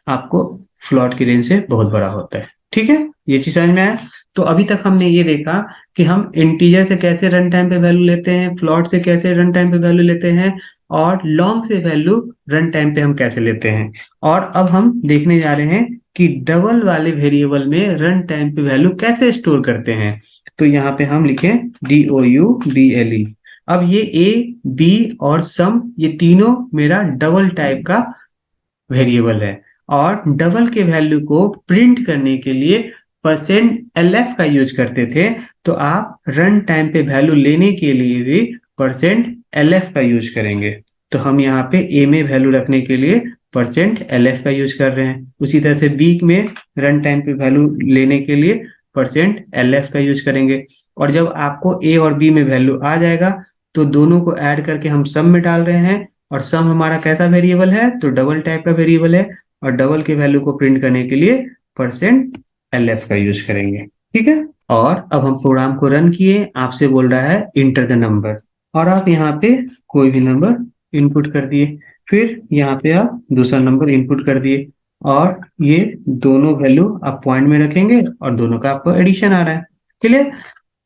आपको फ्लॉट की रेंज से बहुत बड़ा होता है। ठीक है, ये चीज समझ में आया? तो अभी तक हमने ये देखा कि हम इंटीजर से कैसे रन टाइम पे वैल्यू लेते हैं, फ्लॉट से कैसे रन टाइम पे वैल्यू लेते हैं, और लॉन्ग से वैल्यू रन टाइम पे हम कैसे लेते हैं। और अब हम देखने जा रहे हैं कि डबल वाले वेरिएबल में रन टाइम पे वैल्यू कैसे स्टोर करते हैं। तो यहाँ पे हम लिखें DOUBLE। अब ये ए बी और सम ये तीनों मेरा डबल टाइप का वेरिएबल है, और डबल के वैल्यू को प्रिंट करने के लिए परसेंट LF का यूज करते थे, तो आप रन टाइम पे वैल्यू लेने के लिए भी परसेंट LF का यूज करेंगे। तो हम यहाँ पे ए में वैल्यू रखने के लिए परसेंट LF का यूज कर रहे हैं। उसी तरह से बी में रन टाइम पे वैल्यू लेने के लिए परसेंट LF का यूज करेंगे। और जब आपको ए और बी में वैल्यू आ जाएगा, तो दोनों को ऐड करके हम सम में डाल रहे हैं, और सम हमारा कैसा वेरिएबल है, तो डबल टाइप का वेरिएबल है, और डबल के वैल्यू को प्रिंट करने के लिए परसेंट LF का यूज करेंगे। ठीक है, और अब हम प्रोग्राम को रन किए, आपसे बोल रहा है इंटर द नंबर, और आप यहाँ पे कोई भी नंबर इनपुट कर दिए, फिर यहाँ पे आप दूसरा नंबर इनपुट कर दिए, और ये दोनों वैल्यू आप पॉइंट में रखेंगे, और दोनों का आपको एडिशन आ रहा है। क्लियर?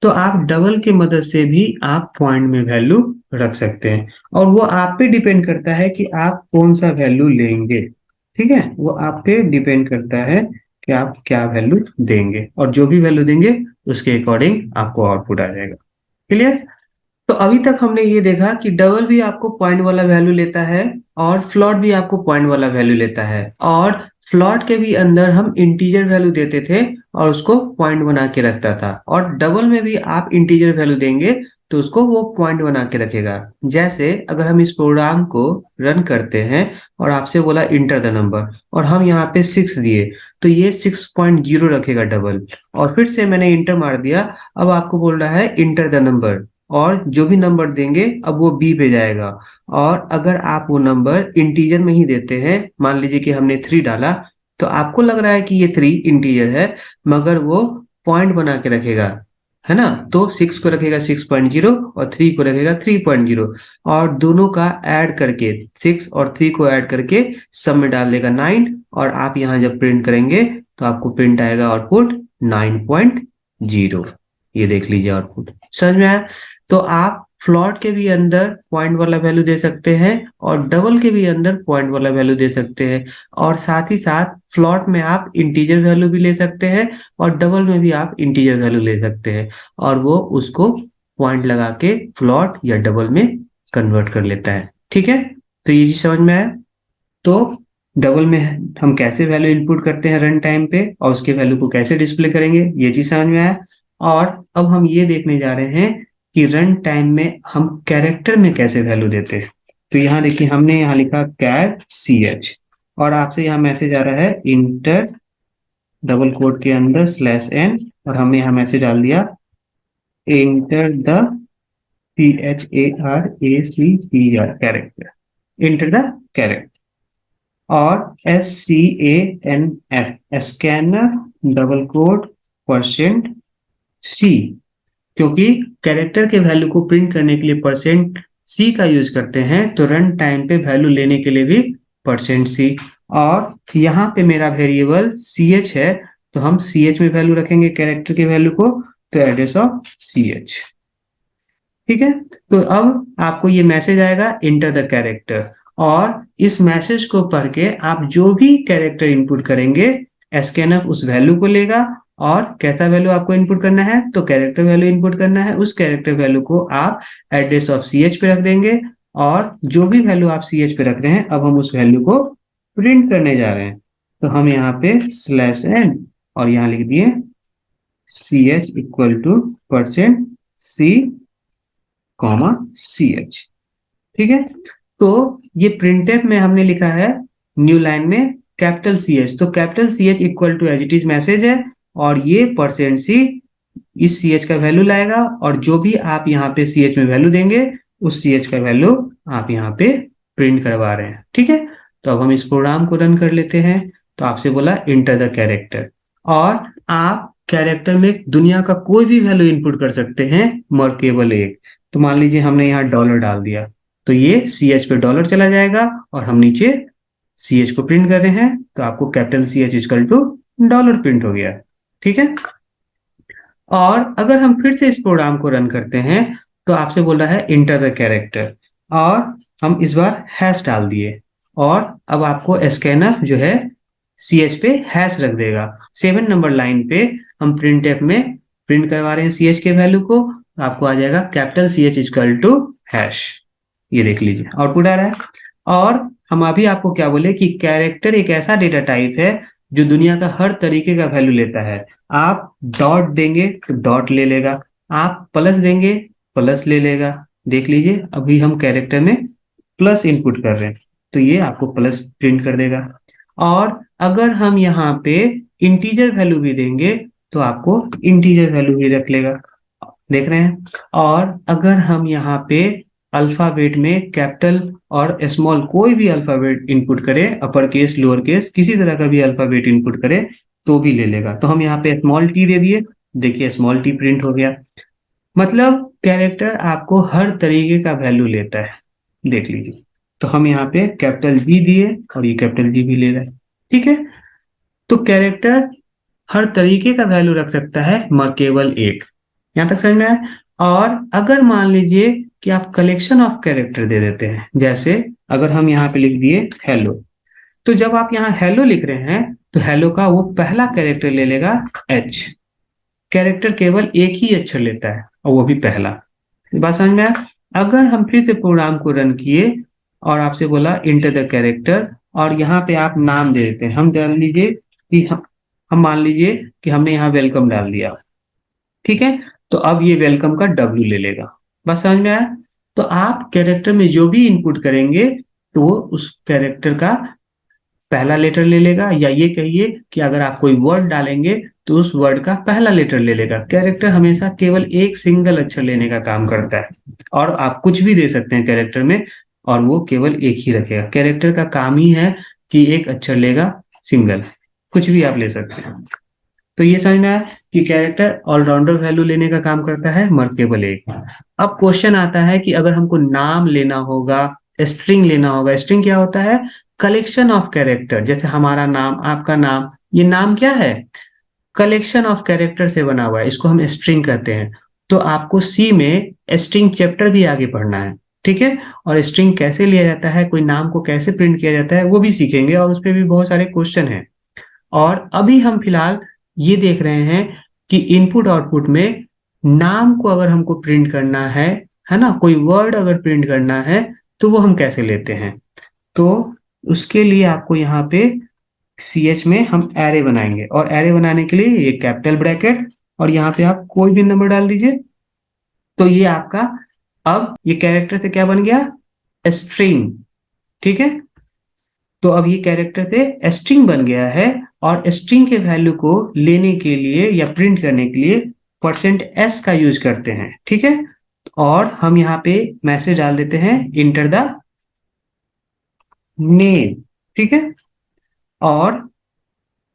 तो आप डबल की मदद से भी आप पॉइंट में वैल्यू रख सकते हैं, और वो आप पे डिपेंड करता है कि आप कौन सा वैल्यू लेंगे। ठीक है, वो आप पे डिपेंड करता है कि आप क्या वैल्यू देंगे, और जो भी वैल्यू देंगे उसके अकॉर्डिंग आपको आउटपुट आ जाएगा। क्लियर? तो अभी तक हमने ये देखा कि डबल भी आपको पॉइंट वाला वैल्यू लेता है, और फ्लॉट भी आपको पॉइंट वाला वैल्यू लेता है, और फ्लॉट के भी अंदर हम इंटीजर वैल्यू देते थे और उसको पॉइंट बना के रखता था, और डबल में भी आप इंटीजर वैल्यू देंगे तो उसको वो पॉइंट बना के रखेगा। जैसे अगर हम इस प्रोग्राम को रन करते हैं, और आपसे बोला इंटर द नंबर, और हम यहाँ पे 6 दिए, तो ये 6.0 रखेगा डबल, और फिर से मैंने इंटर मार दिया। अब आपको बोल रहा है इंटर द नंबर, और जो भी नंबर देंगे अब वो बी पे जाएगा। और अगर आप वो नंबर इंटीजर में ही देते हैं, मान लीजिए कि हमने 3 डाला, तो आपको लग रहा है कि ये 3 इंटीजर है, मगर वो पॉइंट बना के रखेगा, है ना? तो 6 को रखेगा 6.0, और 3 को रखेगा 3.0, और दोनों का ऐड करके 6 और 3 को ऐड करके सब में डाल देगा 9, और आप यहाँ जब प्रिंट करेंगे तो आपको प्रिंट आएगा आउटपुट 9.0। ये देख लीजिए आउटपुट। समझ में आया? तो आप फ्लॉट के भी अंदर पॉइंट वाला वैल्यू दे सकते हैं, और डबल के भी अंदर पॉइंट वाला वैल्यू दे सकते हैं, और साथ ही साथ फ्लॉट में आप इंटीजर वैल्यू भी ले सकते हैं, और डबल में भी आप इंटीजर वैल्यू ले सकते हैं, और वो उसको पॉइंट लगा के फ्लॉट या डबल में कन्वर्ट कर लेता है। ठीक है, तो ये चीज समझ में आया? तो डबल में हम कैसे वैल्यू इनपुट करते हैं रन टाइम पे और उसके वैल्यू को कैसे डिस्प्ले करेंगे, ये चीज समझ में आया। और अब हम ये देखने जा रहे हैं कि रन टाइम में हम कैरेक्टर में कैसे वैल्यू देते हैं। तो यहाँ देखिए हमने यहाँ लिखा कैर सी एच और आपसे यहाँ मैसेज आ रहा है इंटर डबल कोट के अंदर स्लैश एन और हमने यहाँ मैसेज डाल दिया enter the CHARACTER character, enter the character. और SCANF scanner double quote %C, क्योंकि कैरेक्टर के वैल्यू को प्रिंट करने के लिए %C का यूज करते हैं तो रन टाइम पे वैल्यू लेने के लिए भी %C। और यहाँ पे मेरा वेरिएबल CH है तो हम CH में वैल्यू रखेंगे कैरेक्टर के वैल्यू को, तो एड्रेस ऑफ CH। ठीक है, तो अब आपको ये मैसेज आएगा इंटर द कैरेक्टर और इस मैसेज को पढ़ के आप जो भी कैरेक्टर इनपुट करेंगे एसकेएनएफ उस वैल्यू को लेगा और कैसा वैल्यू आपको इनपुट करना है, तो कैरेक्टर वैल्यू इनपुट करना है। उस कैरेक्टर वैल्यू को आप एड्रेस ऑफ CH पे रख देंगे और जो भी वैल्यू आप CH पे रख रहे हैं अब हम उस वैल्यू को प्रिंट करने जा रहे हैं। तो हम यहाँ पे /n और यहाँ लिख दिए CH equal to %C CH। ठीक है, तो ये प्रिंटफ में हमने लिखा है न्यू लाइन में कैपिटल CH, तो capital CH equal to as it is message है और ये %C इस CH का वैल्यू लाएगा और जो भी आप यहाँ पे CH में वैल्यू देंगे उस CH का वैल्यू आप यहाँ पे प्रिंट करवा रहे हैं। ठीक है, तो अब हम इस प्रोग्राम को रन कर लेते हैं। तो आपसे बोला इंटर द कैरेक्टर और आप कैरेक्टर में दुनिया का कोई भी वैल्यू इनपुट कर सकते हैं मगर केवल एक। तो मान लीजिए हमने यहाँ डॉलर डाल दिया तो ये CH पे डॉलर चला जाएगा और हम नीचे CH को प्रिंट कर रहे हैं तो आपको capital CH equal to dollar print हो गया। ठीक है, और अगर हम फिर से इस प्रोग्राम को रन करते हैं तो आपसे बोल रहा है इंटर द कैरेक्टर और हम इस बार हैश डाल दिए और अब आपको स्कैनर जो है CH पे हैश रख देगा। 7 नंबर लाइन पे हम प्रिंटफ में प्रिंट करवा रहे हैं CH के वैल्यू को, तो आपको आ जाएगा capital CH equal to hash. ये देख लीजिए आउटपुट आ रहा है। और हम अभी आपको क्या बोले कि कैरेक्टर एक ऐसा डेटा टाइप है जो दुनिया का हर तरीके का वैल्यू लेता है। आप डॉट देंगे तो डॉट ले लेगा, आप प्लस देंगे प्लस ले लेगा। देख लीजिए अभी हम कैरेक्टर में प्लस इनपुट कर रहे हैं तो ये आपको प्लस प्रिंट कर देगा। और अगर हम यहाँ पे इंटीजर वैल्यू भी देंगे तो आपको इंटीजर वैल्यू भी रख लेगा, देख रहे हैं। और अगर हम यहाँ पे अल्फाबेट में कैपिटल और स्मॉल कोई भी अल्फाबेट इनपुट करे, अपर केस लोअर केस किसी तरह का भी अल्फाबेट इनपुट करे तो भी ले लेगा। तो हम यहाँ पे स्मॉल टी दे दिए, देखिए स्मॉल टी प्रिंट हो गया। मतलब कैरेक्टर आपको हर तरीके का वैल्यू लेता है, देख लीजिए। तो हम यहाँ पे कैपिटल G दिए और ये कैपिटल G भी ले रहा है। ठीक है, तो कैरेक्टर हर तरीके का वैल्यू रख सकता है मगर केवल एक। यहां तक समझ में आया। और अगर मान लीजिए कि आप कलेक्शन ऑफ कैरेक्टर दे देते हैं, जैसे अगर हम यहाँ पे लिख दिए हेलो, तो जब आप यहाँ हेलो लिख रहे हैं तो हेलो का वो पहला कैरेक्टर ले लेगा H। कैरेक्टर केवल एक ही अक्षर लेता है और वो भी पहला। बात समझ में आया। अगर हम फिर से प्रोग्राम को रन किए और आपसे बोला इंटर द कैरेक्टर और यहाँ पे आप नाम दे देते हैं, हम डाल लीजिए कि हम मान लीजिए कि हमने यहाँ वेलकम डाल दिया। ठीक है, तो अब ये वेलकम का W ले लेगा। बस समझ में आया। तो आप कैरेक्टर में जो भी इनपुट करेंगे तो वो उस कैरेक्टर का पहला लेटर ले लेगा, या ये कहिए कि अगर आप कोई वर्ड डालेंगे तो उस वर्ड का पहला लेटर ले लेगा। कैरेक्टर हमेशा केवल एक सिंगल अक्षर लेने का काम करता है और आप कुछ भी दे सकते हैं कैरेक्टर में और वो केवल एक ही रखेगा। कैरेक्टर का काम ही है कि एक अक्षर लेगा सिंगल, कुछ भी आप ले सकते हैं। तो ये समझ में आया कि कैरेक्टर ऑलराउंडर वैल्यू लेने का काम करता है मगर केवल एक। अब क्वेश्चन आता है कि अगर हमको नाम लेना होगा, स्ट्रिंग लेना होगा। स्ट्रिंग क्या होता है? Collection of character. जैसे हमारा नाम, आपका नाम, ये नाम क्या है? कलेक्शन ऑफ कैरेक्टर से बना हुआ है, इसको हम स्ट्रिंग कहते हैं। तो आपको सी में स्ट्रिंग चैप्टर भी आगे पढ़ना है, ठीक है। और स्ट्रिंग कैसे लिया जाता है, कोई नाम को कैसे प्रिंट किया जाता है वो भी सीखेंगे और उस पर भी बहुत सारे क्वेश्चन हैं। और अभी हम फिलहाल ये देख रहे हैं कि इनपुट आउटपुट में नाम को अगर हमको प्रिंट करना है ना, कोई वर्ड अगर प्रिंट करना है तो वो हम कैसे लेते हैं। तो उसके लिए आपको यहाँ पे CH में हम एरे बनाएंगे, और एरे बनाने के लिए ये कैपिटल ब्रैकेट और यहाँ पे आप कोई भी नंबर डाल दीजिए। तो ये आपका अब ये कैरेक्टर से क्या बन गया, स्ट्रिंग। ठीक है, तो अब ये कैरेक्टर से स्ट्रिंग बन गया है, और स्ट्रिंग के वैल्यू को लेने के लिए या प्रिंट करने के लिए %s का यूज करते हैं। ठीक है, और हम यहाँ पे मैसेज डाल देते हैं इंटर द नेम। ठीक है, और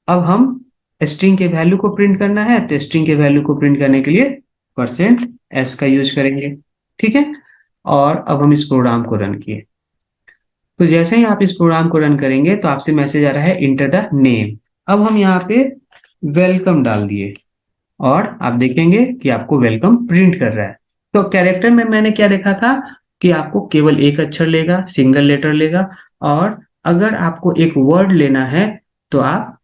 अब हम स्ट्रिंग के वैल्यू को प्रिंट करना है, तो स्ट्रिंग के वैल्यू को प्रिंट करने के लिए %s का यूज करेंगे। ठीक है, और अब हम इस प्रोग्राम को रन किए, तो जैसे ही आप इस प्रोग्राम को रन करेंगे तो आपसे मैसेज आ रहा है इंटर द नेम। अब हम यहाँ पे वेलकम डाल दिए, और आप देखेंगे कि आपको वेलकम प्रिंट कर रहा है। तो कैरेक्टर में मैंने क्या देखा था कि आपको केवल एक अक्षर लेगा, सिंगल लेटर लेगा, और अगर आपको एक वर्ड लेना है तो आप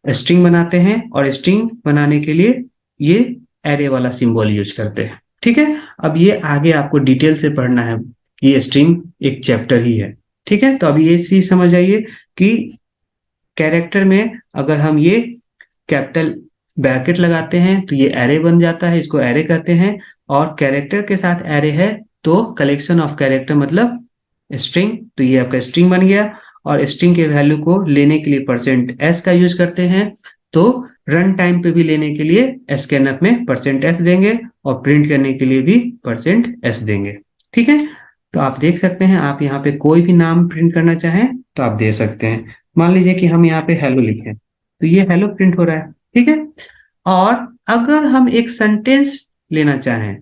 स्ट्रिंग बनाते हैं, और स्ट्रिंग बनाने के लिए ये एरे वाला सिंबल यूज करते हैं। ठीक है, अब ये आगे आपको डिटेल से पढ़ना है कि ये स्ट्रिंग एक चैप्टर ही है। ठीक है, तो अब ये चीज समझ आइए कि कैरेक्टर में अगर हम ये कैपिटल ब्रैकेट लगाते हैं तो ये एरे बन जाता है, इसको एरे कहते हैं। और कैरेक्टर के साथ एरे है तो कलेक्शन ऑफ कैरेक्टर मतलब स्ट्रिंग, तो ये आपका स्ट्रिंग बन गया। और स्ट्रिंग के वैल्यू को लेने के लिए %s का यूज करते हैं, तो रन टाइम पे भी लेने के लिए स्कैनफ में %s देंगे, और प्रिंट करने के लिए भी %s देंगे। ठीक है, तो आप देख सकते हैं, आप यहाँ पे कोई भी नाम प्रिंट करना चाहें तो आप दे सकते हैं। मान लीजिए कि हम यहाँ पे हेलो लिखें, तो ये हेलो प्रिंट हो रहा है। ठीक है, और अगर हम एक सेंटेंस लेना चाहें,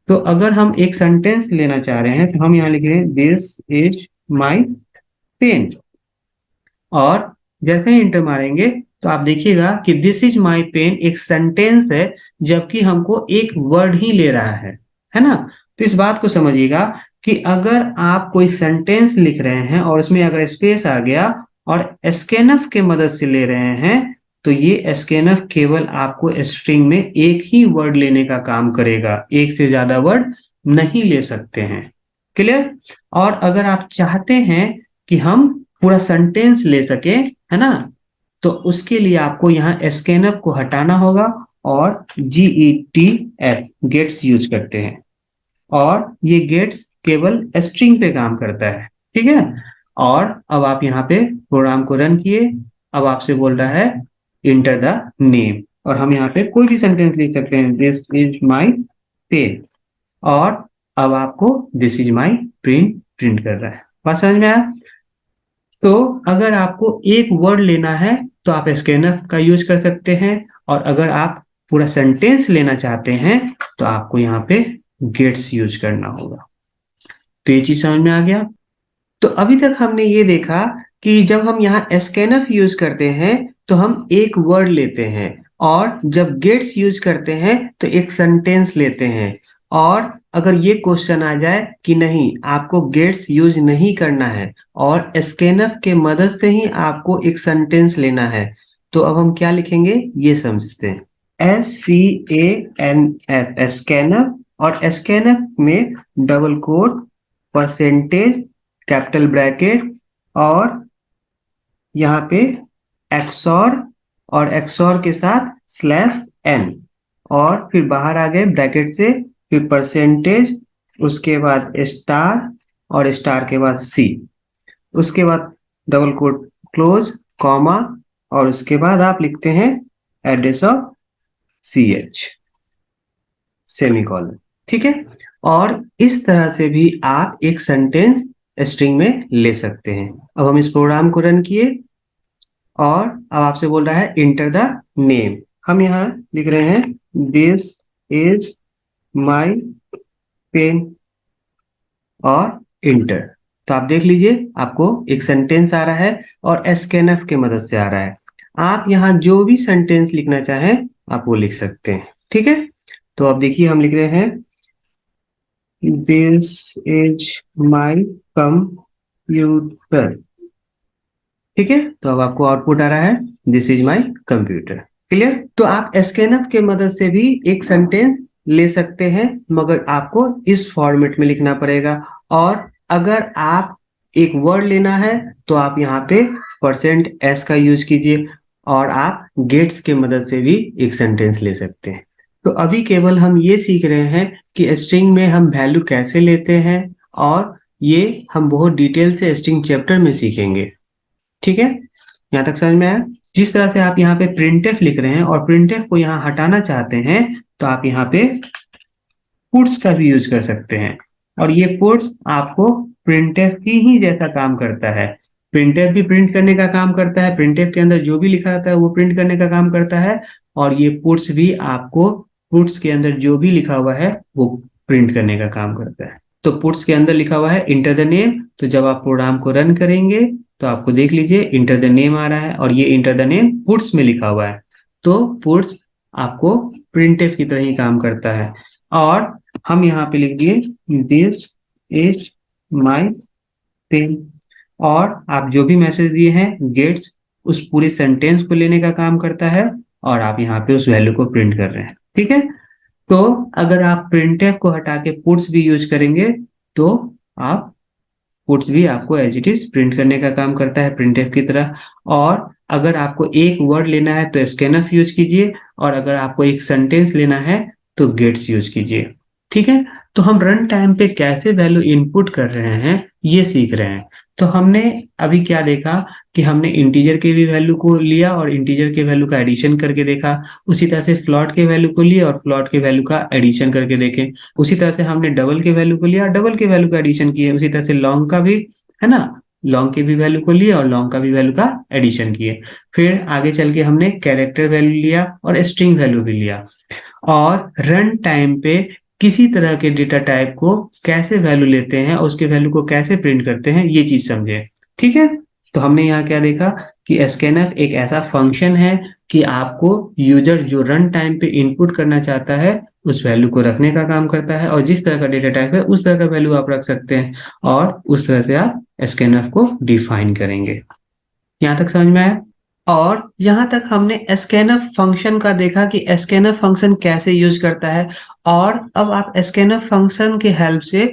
तो अगर हम एक सेंटेंस लेना चाह रहे हैं तो हम यहाँ लिख रहे हैं दिस इज माई पेन, और जैसे ही इंटर मारेंगे तो आप देखिएगा कि दिस इज माई पेन एक सेंटेंस है, जबकि हमको एक वर्ड ही ले रहा है ना। तो इस बात को समझिएगा कि अगर आप कोई सेंटेंस लिख रहे हैं और उसमें अगर स्पेस आ गया और स्कैनफ के मदद से ले रहे हैं, तो ये स्कैनफ केवल आपको स्ट्रिंग में एक ही वर्ड लेने का काम करेगा, एक से ज्यादा वर्ड नहीं ले सकते हैं। क्लियर? और अगर आप चाहते हैं कि हम पूरा सेंटेंस ले सके, है ना, तो उसके लिए आपको यहाँ स्कैनअप को हटाना होगा, और GETS गेट्स यूज करते हैं, और ये गेट्स केवल स्ट्रिंग पे काम करता है। ठीक है, और अब आप यहाँ पे प्रोग्राम को रन किए, अब आपसे बोल रहा है इंटर द नेम, और हम यहाँ पे कोई भी सेंटेंस लिख सकते हैं दिस इज माई पेन, और अब आपको this is my print print कर रहा है। बात समझ में आया? तो अगर आपको एक वर्ड लेना है तो आप स्कैनर का यूज कर सकते हैं, और अगर आप पूरा सेंटेंस लेना चाहते हैं तो आपको यहाँ पे गेट्स यूज करना होगा। तो ये चीज समझ में आ गया? तो अभी तक हमने ये देखा कि जब हम यहाँ स्कैनफ यूज करते हैं तो हम एक वर्ड लेते हैं, और जब गेट्स यूज करते हैं तो एक सेंटेंस लेते हैं। और अगर ये क्वेश्चन आ जाए कि नहीं आपको गेट्स यूज नहीं करना है और स्कैनफ के मदद से ही आपको एक सेंटेंस लेना है, तो अब हम क्या लिखेंगे ये समझते हैं। SCANF स्कैनफ, और स्कैनफ में double quote percentage capital bracket और यहाँ पे एक्सॉर, और एक्सॉर के साथ /n, और फिर बाहर आ गए ब्रैकेट से, फिर परसेंटेज, उसके बाद स्टार, और स्टार के बाद C, उसके बाद डबल कोट क्लोज कॉमा, और उसके बाद आप लिखते हैं एड्रेस ऑफ CH सेमीकोलन। ठीक है, और इस तरह से भी आप एक सेंटेंस स्ट्रिंग में ले सकते हैं। अब हम इस प्रोग्राम को रन किए, और अब आपसे बोल रहा है इंटर द नेम। हम यहाँ लिख रहे हैं दिस इज माई पेन, और इंटर। तो आप देख लीजिए आपको एक सेंटेंस आ रहा है, और स्कैनफ के मदद से आ रहा है। आप यहाँ जो भी सेंटेंस लिखना चाहें आप वो लिख सकते हैं। ठीक है, तो अब देखिए हम लिख रहे हैं दिस इज माई कंप्यूटर। ठीक है, तो अब आपको आउटपुट आ रहा है this is my computer. Clear? तो आप स्कैनअप के मदद से भी एक सेंटेंस ले सकते हैं, मगर आपको इस फॉर्मेट में लिखना पड़ेगा। और अगर आप एक वर्ड लेना है तो आप यहाँ पे %s का यूज कीजिए और आप गेट्स के मदद से भी एक सेंटेंस ले सकते हैं। तो अभी केवल हम ये सीख रहे हैं कि स्ट्रिंग में हम वैल्यू कैसे लेते हैं और ये हम बहुत डिटेल से स्ट्रिंग चैप्टर में सीखेंगे। ठीक है, यहाँ तक समझ में आया? जिस तरह से आप यहाँ पे प्रिंटफ लिख रहे हैं और प्रिंटफ को यहाँ हटाना चाहते हैं तो आप यहाँ पे पुट्स का भी यूज कर सकते हैं और ये पुट्स आपको प्रिंटफ की ही जैसा काम करता है। प्रिंटफ भी प्रिंट करने का काम करता है, प्रिंटफ के अंदर जो भी लिखा रहता है वो प्रिंट करने का काम करता है और ये पुट्स भी आपको पुट्स के अंदर जो भी लिखा हुआ है वो प्रिंट करने का काम करता है। तो पुट्स के अंदर लिखा हुआ है इंटर द नेम, तो जब आप प्रोग्राम को रन करेंगे तो आपको देख लीजिए इंटर द नेम आ रहा है और ये इंटर द नेम पुट्स में लिखा हुआ है। तो पुट्स आपको प्रिंटफ की तरह ही काम करता है और हम यहाँ पे लिख दिए दिस इज माई पेन और आप जो भी मैसेज दिए हैं गेट्स उस पूरे सेंटेंस को लेने का काम करता है और आप यहाँ पे उस वैल्यू को प्रिंट कर रहे हैं। ठीक है, तो अगर आप प्रिंटफ को हटा के पुट्स भी यूज करेंगे तो आप पुट्स भी आपको एज इट इज प्रिंट करने का काम करता है प्रिंटफ की तरह। और अगर आपको एक वर्ड लेना है तो स्कैनफ यूज कीजिए और अगर आपको एक सेंटेंस लेना है तो गेट्स यूज कीजिए। ठीक है, तो हम रन टाइम पे कैसे वैल्यू इनपुट कर रहे हैं ये सीख रहे हैं। तो हमने अभी क्या देखा कि हमने इंटीजर के भी वैल्यू को लिया और इंटीजर के वैल्यू का एडिशन करके देखा, उसी तरह से फ्लॉट के वैल्यू को लिया और फ्लॉट के वैल्यू का एडिशन करके देखे, उसी तरह से हमने डबल के वैल्यू को लिया और डबल के वैल्यू का एडिशन किए, उसी तरह से लॉन्ग का भी है ना, लॉन्ग के भी वैल्यू को लिए और लॉन्ग का भी वैल्यू का एडिशन किए। फिर आगे चल के हमने कैरेक्टर वैल्यू लिया और स्ट्रिंग वैल्यू भी लिया और रन टाइम पे किसी तरह के डेटा टाइप को कैसे वैल्यू लेते हैं और उसके वैल्यू को कैसे प्रिंट करते हैं ये चीज समझे। ठीक है, तो हमने यहाँ क्या देखा कि स्कैनफ एक ऐसा फंक्शन है कि आपको यूजर जो रन टाइम पे इनपुट करना चाहता है उस वैल्यू को रखने का काम करता है और जिस तरह का डेटा टाइप है उस तरह का वैल्यू आप रख सकते हैं और उस तरह से आप स्कैनफ को डिफाइन करेंगे। यहाँ तक समझ में आया? और यहाँ तक हमने स्कैनफ फंक्शन का देखा कि स्कैनफ फंक्शन कैसे यूज करता है और अब आप स्कैनफ फंक्शन के हेल्प से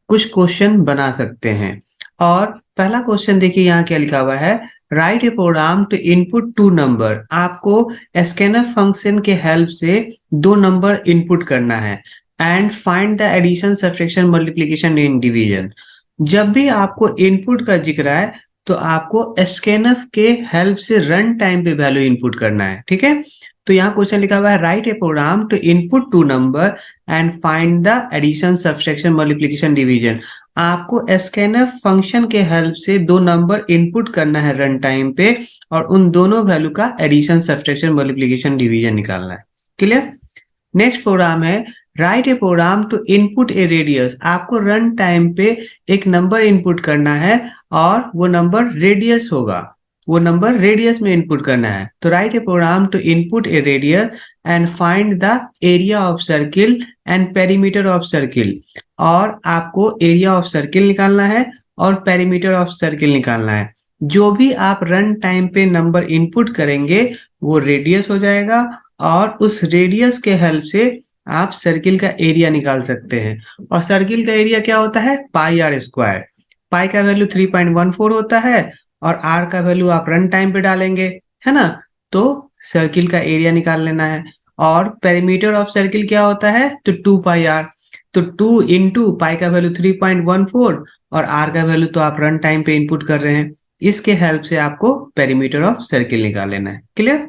कुछ क्वेश्चन बना सकते हैं। और पहला क्वेश्चन देखिए यहाँ क्या लिखा हुआ है, right a program to input two number. आपको स्कैनफ फंक्शन के हेल्प से दो नंबर इनपुट करना है and find the addition subtraction multiplication in division. जब भी आपको इनपुट का जिक्र है तो आपको स्कैनफ के हेल्प से रन टाइम पे वैल्यू इनपुट करना है। ठीक है, तो यहाँ क्वेश्चन लिखा हुआ है right a program to input two number and find the addition subtraction multiplication division. आपको स्कैनफ फंक्शन के हेल्प से दो नंबर इनपुट करना है रन टाइम पे और उन दोनों वैल्यू का एडिशन सब्ट्रैक्शन मल्टीप्लिकेशन डिवीजन निकालना है। क्लियर? नेक्स्ट प्रोग्राम है right a program to input a radius. आपको रन टाइम पे एक नंबर इनपुट करना है और वो नंबर रेडियस होगा, वो नंबर रेडियस में इनपुट करना है। तो right a program to input a radius and find the area of circle and perimeter of circle. और आपको एरिया ऑफ सर्किल निकालना है और पेरीमीटर ऑफ सर्किल निकालना है। जो भी आप रन टाइम पे नंबर इनपुट करेंगे वो रेडियस हो जाएगा और उस रेडियस के हेल्प से आप सर्किल का एरिया निकाल सकते हैं। और सर्किल का एरिया क्या होता है, पाई आर स्क्वायर। पाई का वैल्यू 3.14 होता है और आर का वैल्यू आप रन टाइम पे डालेंगे, है ना, तो सर्किल का एरिया निकाल लेना है। और पेरीमीटर ऑफ सर्किल क्या होता है, तो 2 पाई आर। तो 2 इंटू पाई का वैल्यू 3.14 और आर का वैल्यू तो आप रन टाइम पे इनपुट कर रहे हैं, इसके हेल्प से आपको पेरीमीटर ऑफ सर्किल निकाल लेना है। क्लियर?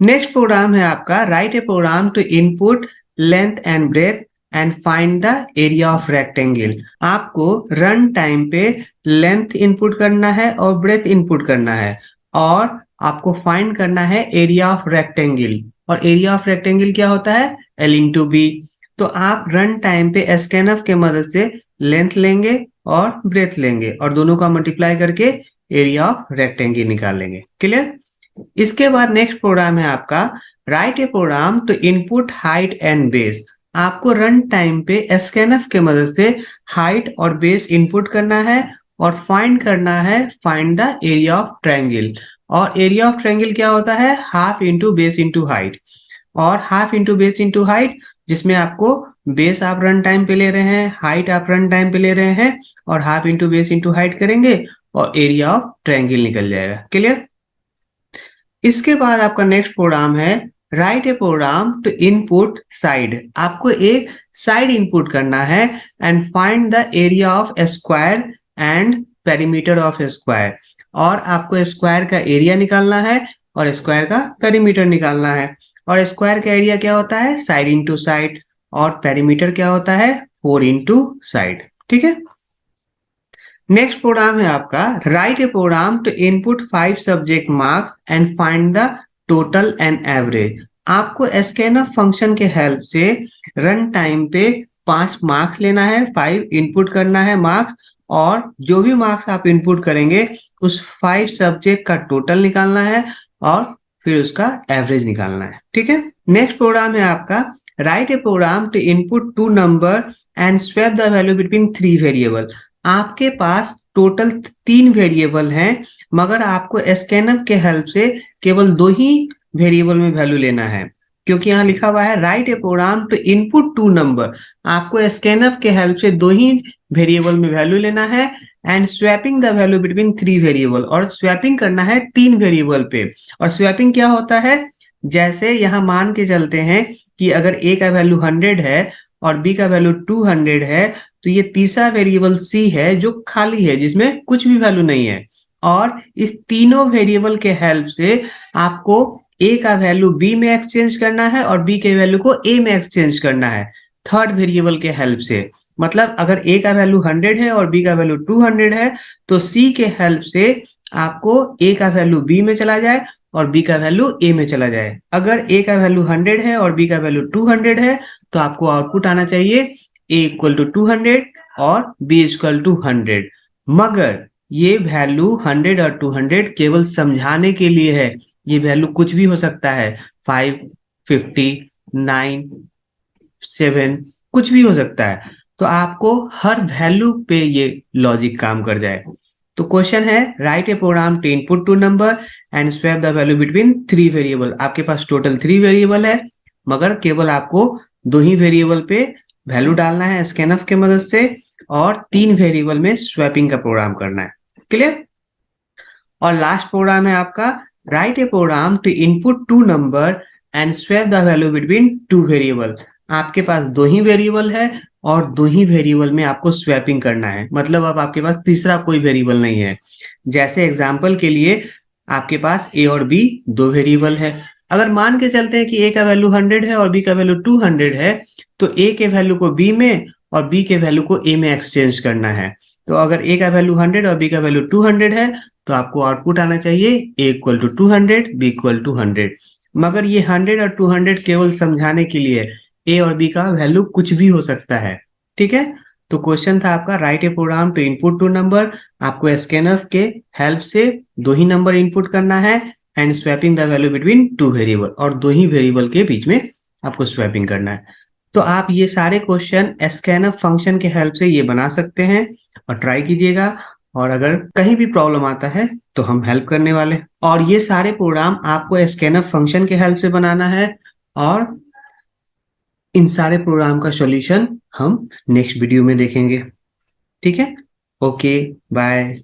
नेक्स्ट प्रोग्राम है आपका right a program to input length and breadth and find the area of rectangle. आपको रन टाइम पे लेंथ इनपुट करना है और ब्रेथ इनपुट करना है और आपको फाइंड करना है एरिया ऑफ रेक्टेंगल। और एरिया ऑफ रेक्टेंगल क्या होता है, L इंटू बी। तो आप रन टाइम पे स्कैनफ के मदद से लेंथ लेंगे और ब्रेथ लेंगे और दोनों का मल्टीप्लाई करके एरिया ऑफ रेक्टेंगल निकाल लेंगे। क्लियर? इसके बाद नेक्स्ट प्रोग्राम है आपका right a program to input height and base. आपको रन टाइम पे स्कैनफ के मदद से हाइट और बेस इनपुट करना है और फाइंड करना है find the area of triangle. और एरिया ऑफ ट्रायंगल क्या होता है, half into base into height. और half into base into height जिसमें आपको बेस आप रन टाइम पे ले रहे हैं, हाइट आप रन टाइम पे ले रहे हैं, और half into base into height करेंगे और एरिया ऑफ ट्रायंगल निकल जाएगा। क्लियर? इसके बाद आपका नेक्स्ट प्रोग्राम है right a program to input side. आपको एक साइड इनपुट करना है and find the area of square and perimeter of square. और आपको स्क्वायर का एरिया निकालना है और स्क्वायर का पेरीमीटर निकालना है। और स्क्वायर का एरिया क्या होता है? Side into side. और पेरीमीटर क्या होता है? 4 इंटू साइड। ठीक है। नेक्स्ट प्रोग्राम है आपका right a program to input 5 subject marks and find the total and average. आपको स्कैनफ फंक्शन के हेल्प से रन टाइम पे 5 मार्क्स लेना है, 5 इनपुट करना है मार्क्स, और जो भी मार्क्स आप इनपुट करेंगे उस 5 सब्जेक्ट का टोटल निकालना है और फिर उसका एवरेज निकालना है। ठीक है। नेक्स्ट प्रोग्राम है आपका right a program to input 2 number and swap the value between 3 variable. आपके पास टोटल 3 वेरिएबल हैं, मगर आपको स्कैनअप के हेल्प से केवल 2 ही वेरिएबल में वैल्यू लेना है, क्योंकि यहाँ लिखा हुआ है right a program to input 2 number. आपको स्कैनअप के हेल्प से 2 ही वेरिएबल में वैल्यू लेना है and swapping the value between 3 variable, और स्वैपिंग करना है 3 वेरिएबल पे। और स्वैपिंग क्या होता है? जैसे यहाँ मान के चलते हैं कि अगर ए का वैल्यू 100 है और बी का वैल्यू 200 है, तो ये तीसरा वेरिएबल सी है जो खाली है, जिसमें कुछ भी वैल्यू नहीं है। और इस तीनों वेरिएबल के हेल्प से आपको ए का वैल्यू बी में एक्सचेंज करना है और बी के वैल्यू को ए में एक्सचेंज करना है थर्ड वेरिएबल के हेल्प से। मतलब अगर ए का वैल्यू 100 है और बी का वैल्यू 200 है, तो सी के हेल्प से आपको ए का वैल्यू बी में चला जाए और बी का वैल्यू ए में चला जाए। अगर ए का वैल्यू 100 है और बी का वैल्यू 200 है, तो आपको आउटपुट आना चाहिए ए इक्वल टू 200 और बी इक्वल टू 100। मगर ये वैल्यू 100 और 200 केवल समझाने के लिए है। ये वैल्यू कुछ भी हो सकता है, 5, 50, 9, 7, कुछ भी हो सकता है। तो आपको हर वैल्यू पे ये लॉजिक काम कर जाए। तो क्वेश्चन है right a program to input 2 number and swap the value between 3 variable. आपके पास टोटल 3 वेरिएबल है, मगर केवल आपको 2 ही वेरिएबल पे वैल्यू डालना है स्कैनफ के मदद से, और 3 वेरिएबल में स्वैपिंग का प्रोग्राम करना है। क्लियर? और लास्ट प्रोग्राम है आपका right a program to input 2 number and swap the value between 2 variable. आपके पास 2 ही वेरिएबल है और 2 ही वेरिएबल में आपको स्वैपिंग करना है। मतलब अब आपके पास तीसरा कोई वेरिएबल नहीं है। जैसे एग्जांपल के लिए आपके पास ए और बी 2 वेरिएबल है। अगर मान के चलते हैं कि ए का वैल्यू 100 है और बी का वैल्यू 200 है, तो ए के वैल्यू को बी में और बी के वैल्यू को ए में एक्सचेंज करना है। तो अगर ए का वैल्यू 100 और बी का वैल्यू 200 है, तो आपको आउटपुट आना चाहिए a equal to 200, b equal to 100। मगर ये 100 और 200 केवल समझाने के लिए, ए और बी का वैल्यू कुछ भी हो सकता है। ठीक है। तो क्वेश्चन था आपका right a program to input 2 number. आपको स्कैनफ के हेल्प से 2 ही नंबर इनपुट करना है and swapping the value between 2 variable, और 2 ही वेरिएबल के बीच में आपको स्वैपिंग करना है। तो आप ये सारे क्वेश्चन स्कैनफ फंक्शन के हेल्प से ये बना सकते हैं और ट्राई कीजिएगा। और अगर कहीं भी प्रॉब्लम आता है तो हम हेल्प करने वाले हैं। और ये सारे प्रोग्राम आपको स्कैनफ फंक्शन के हेल्प से बनाना है, और इन सारे प्रोग्राम का सॉल्यूशन हम नेक्स्ट वीडियो में देखेंगे। ठीक है। Okay, bye.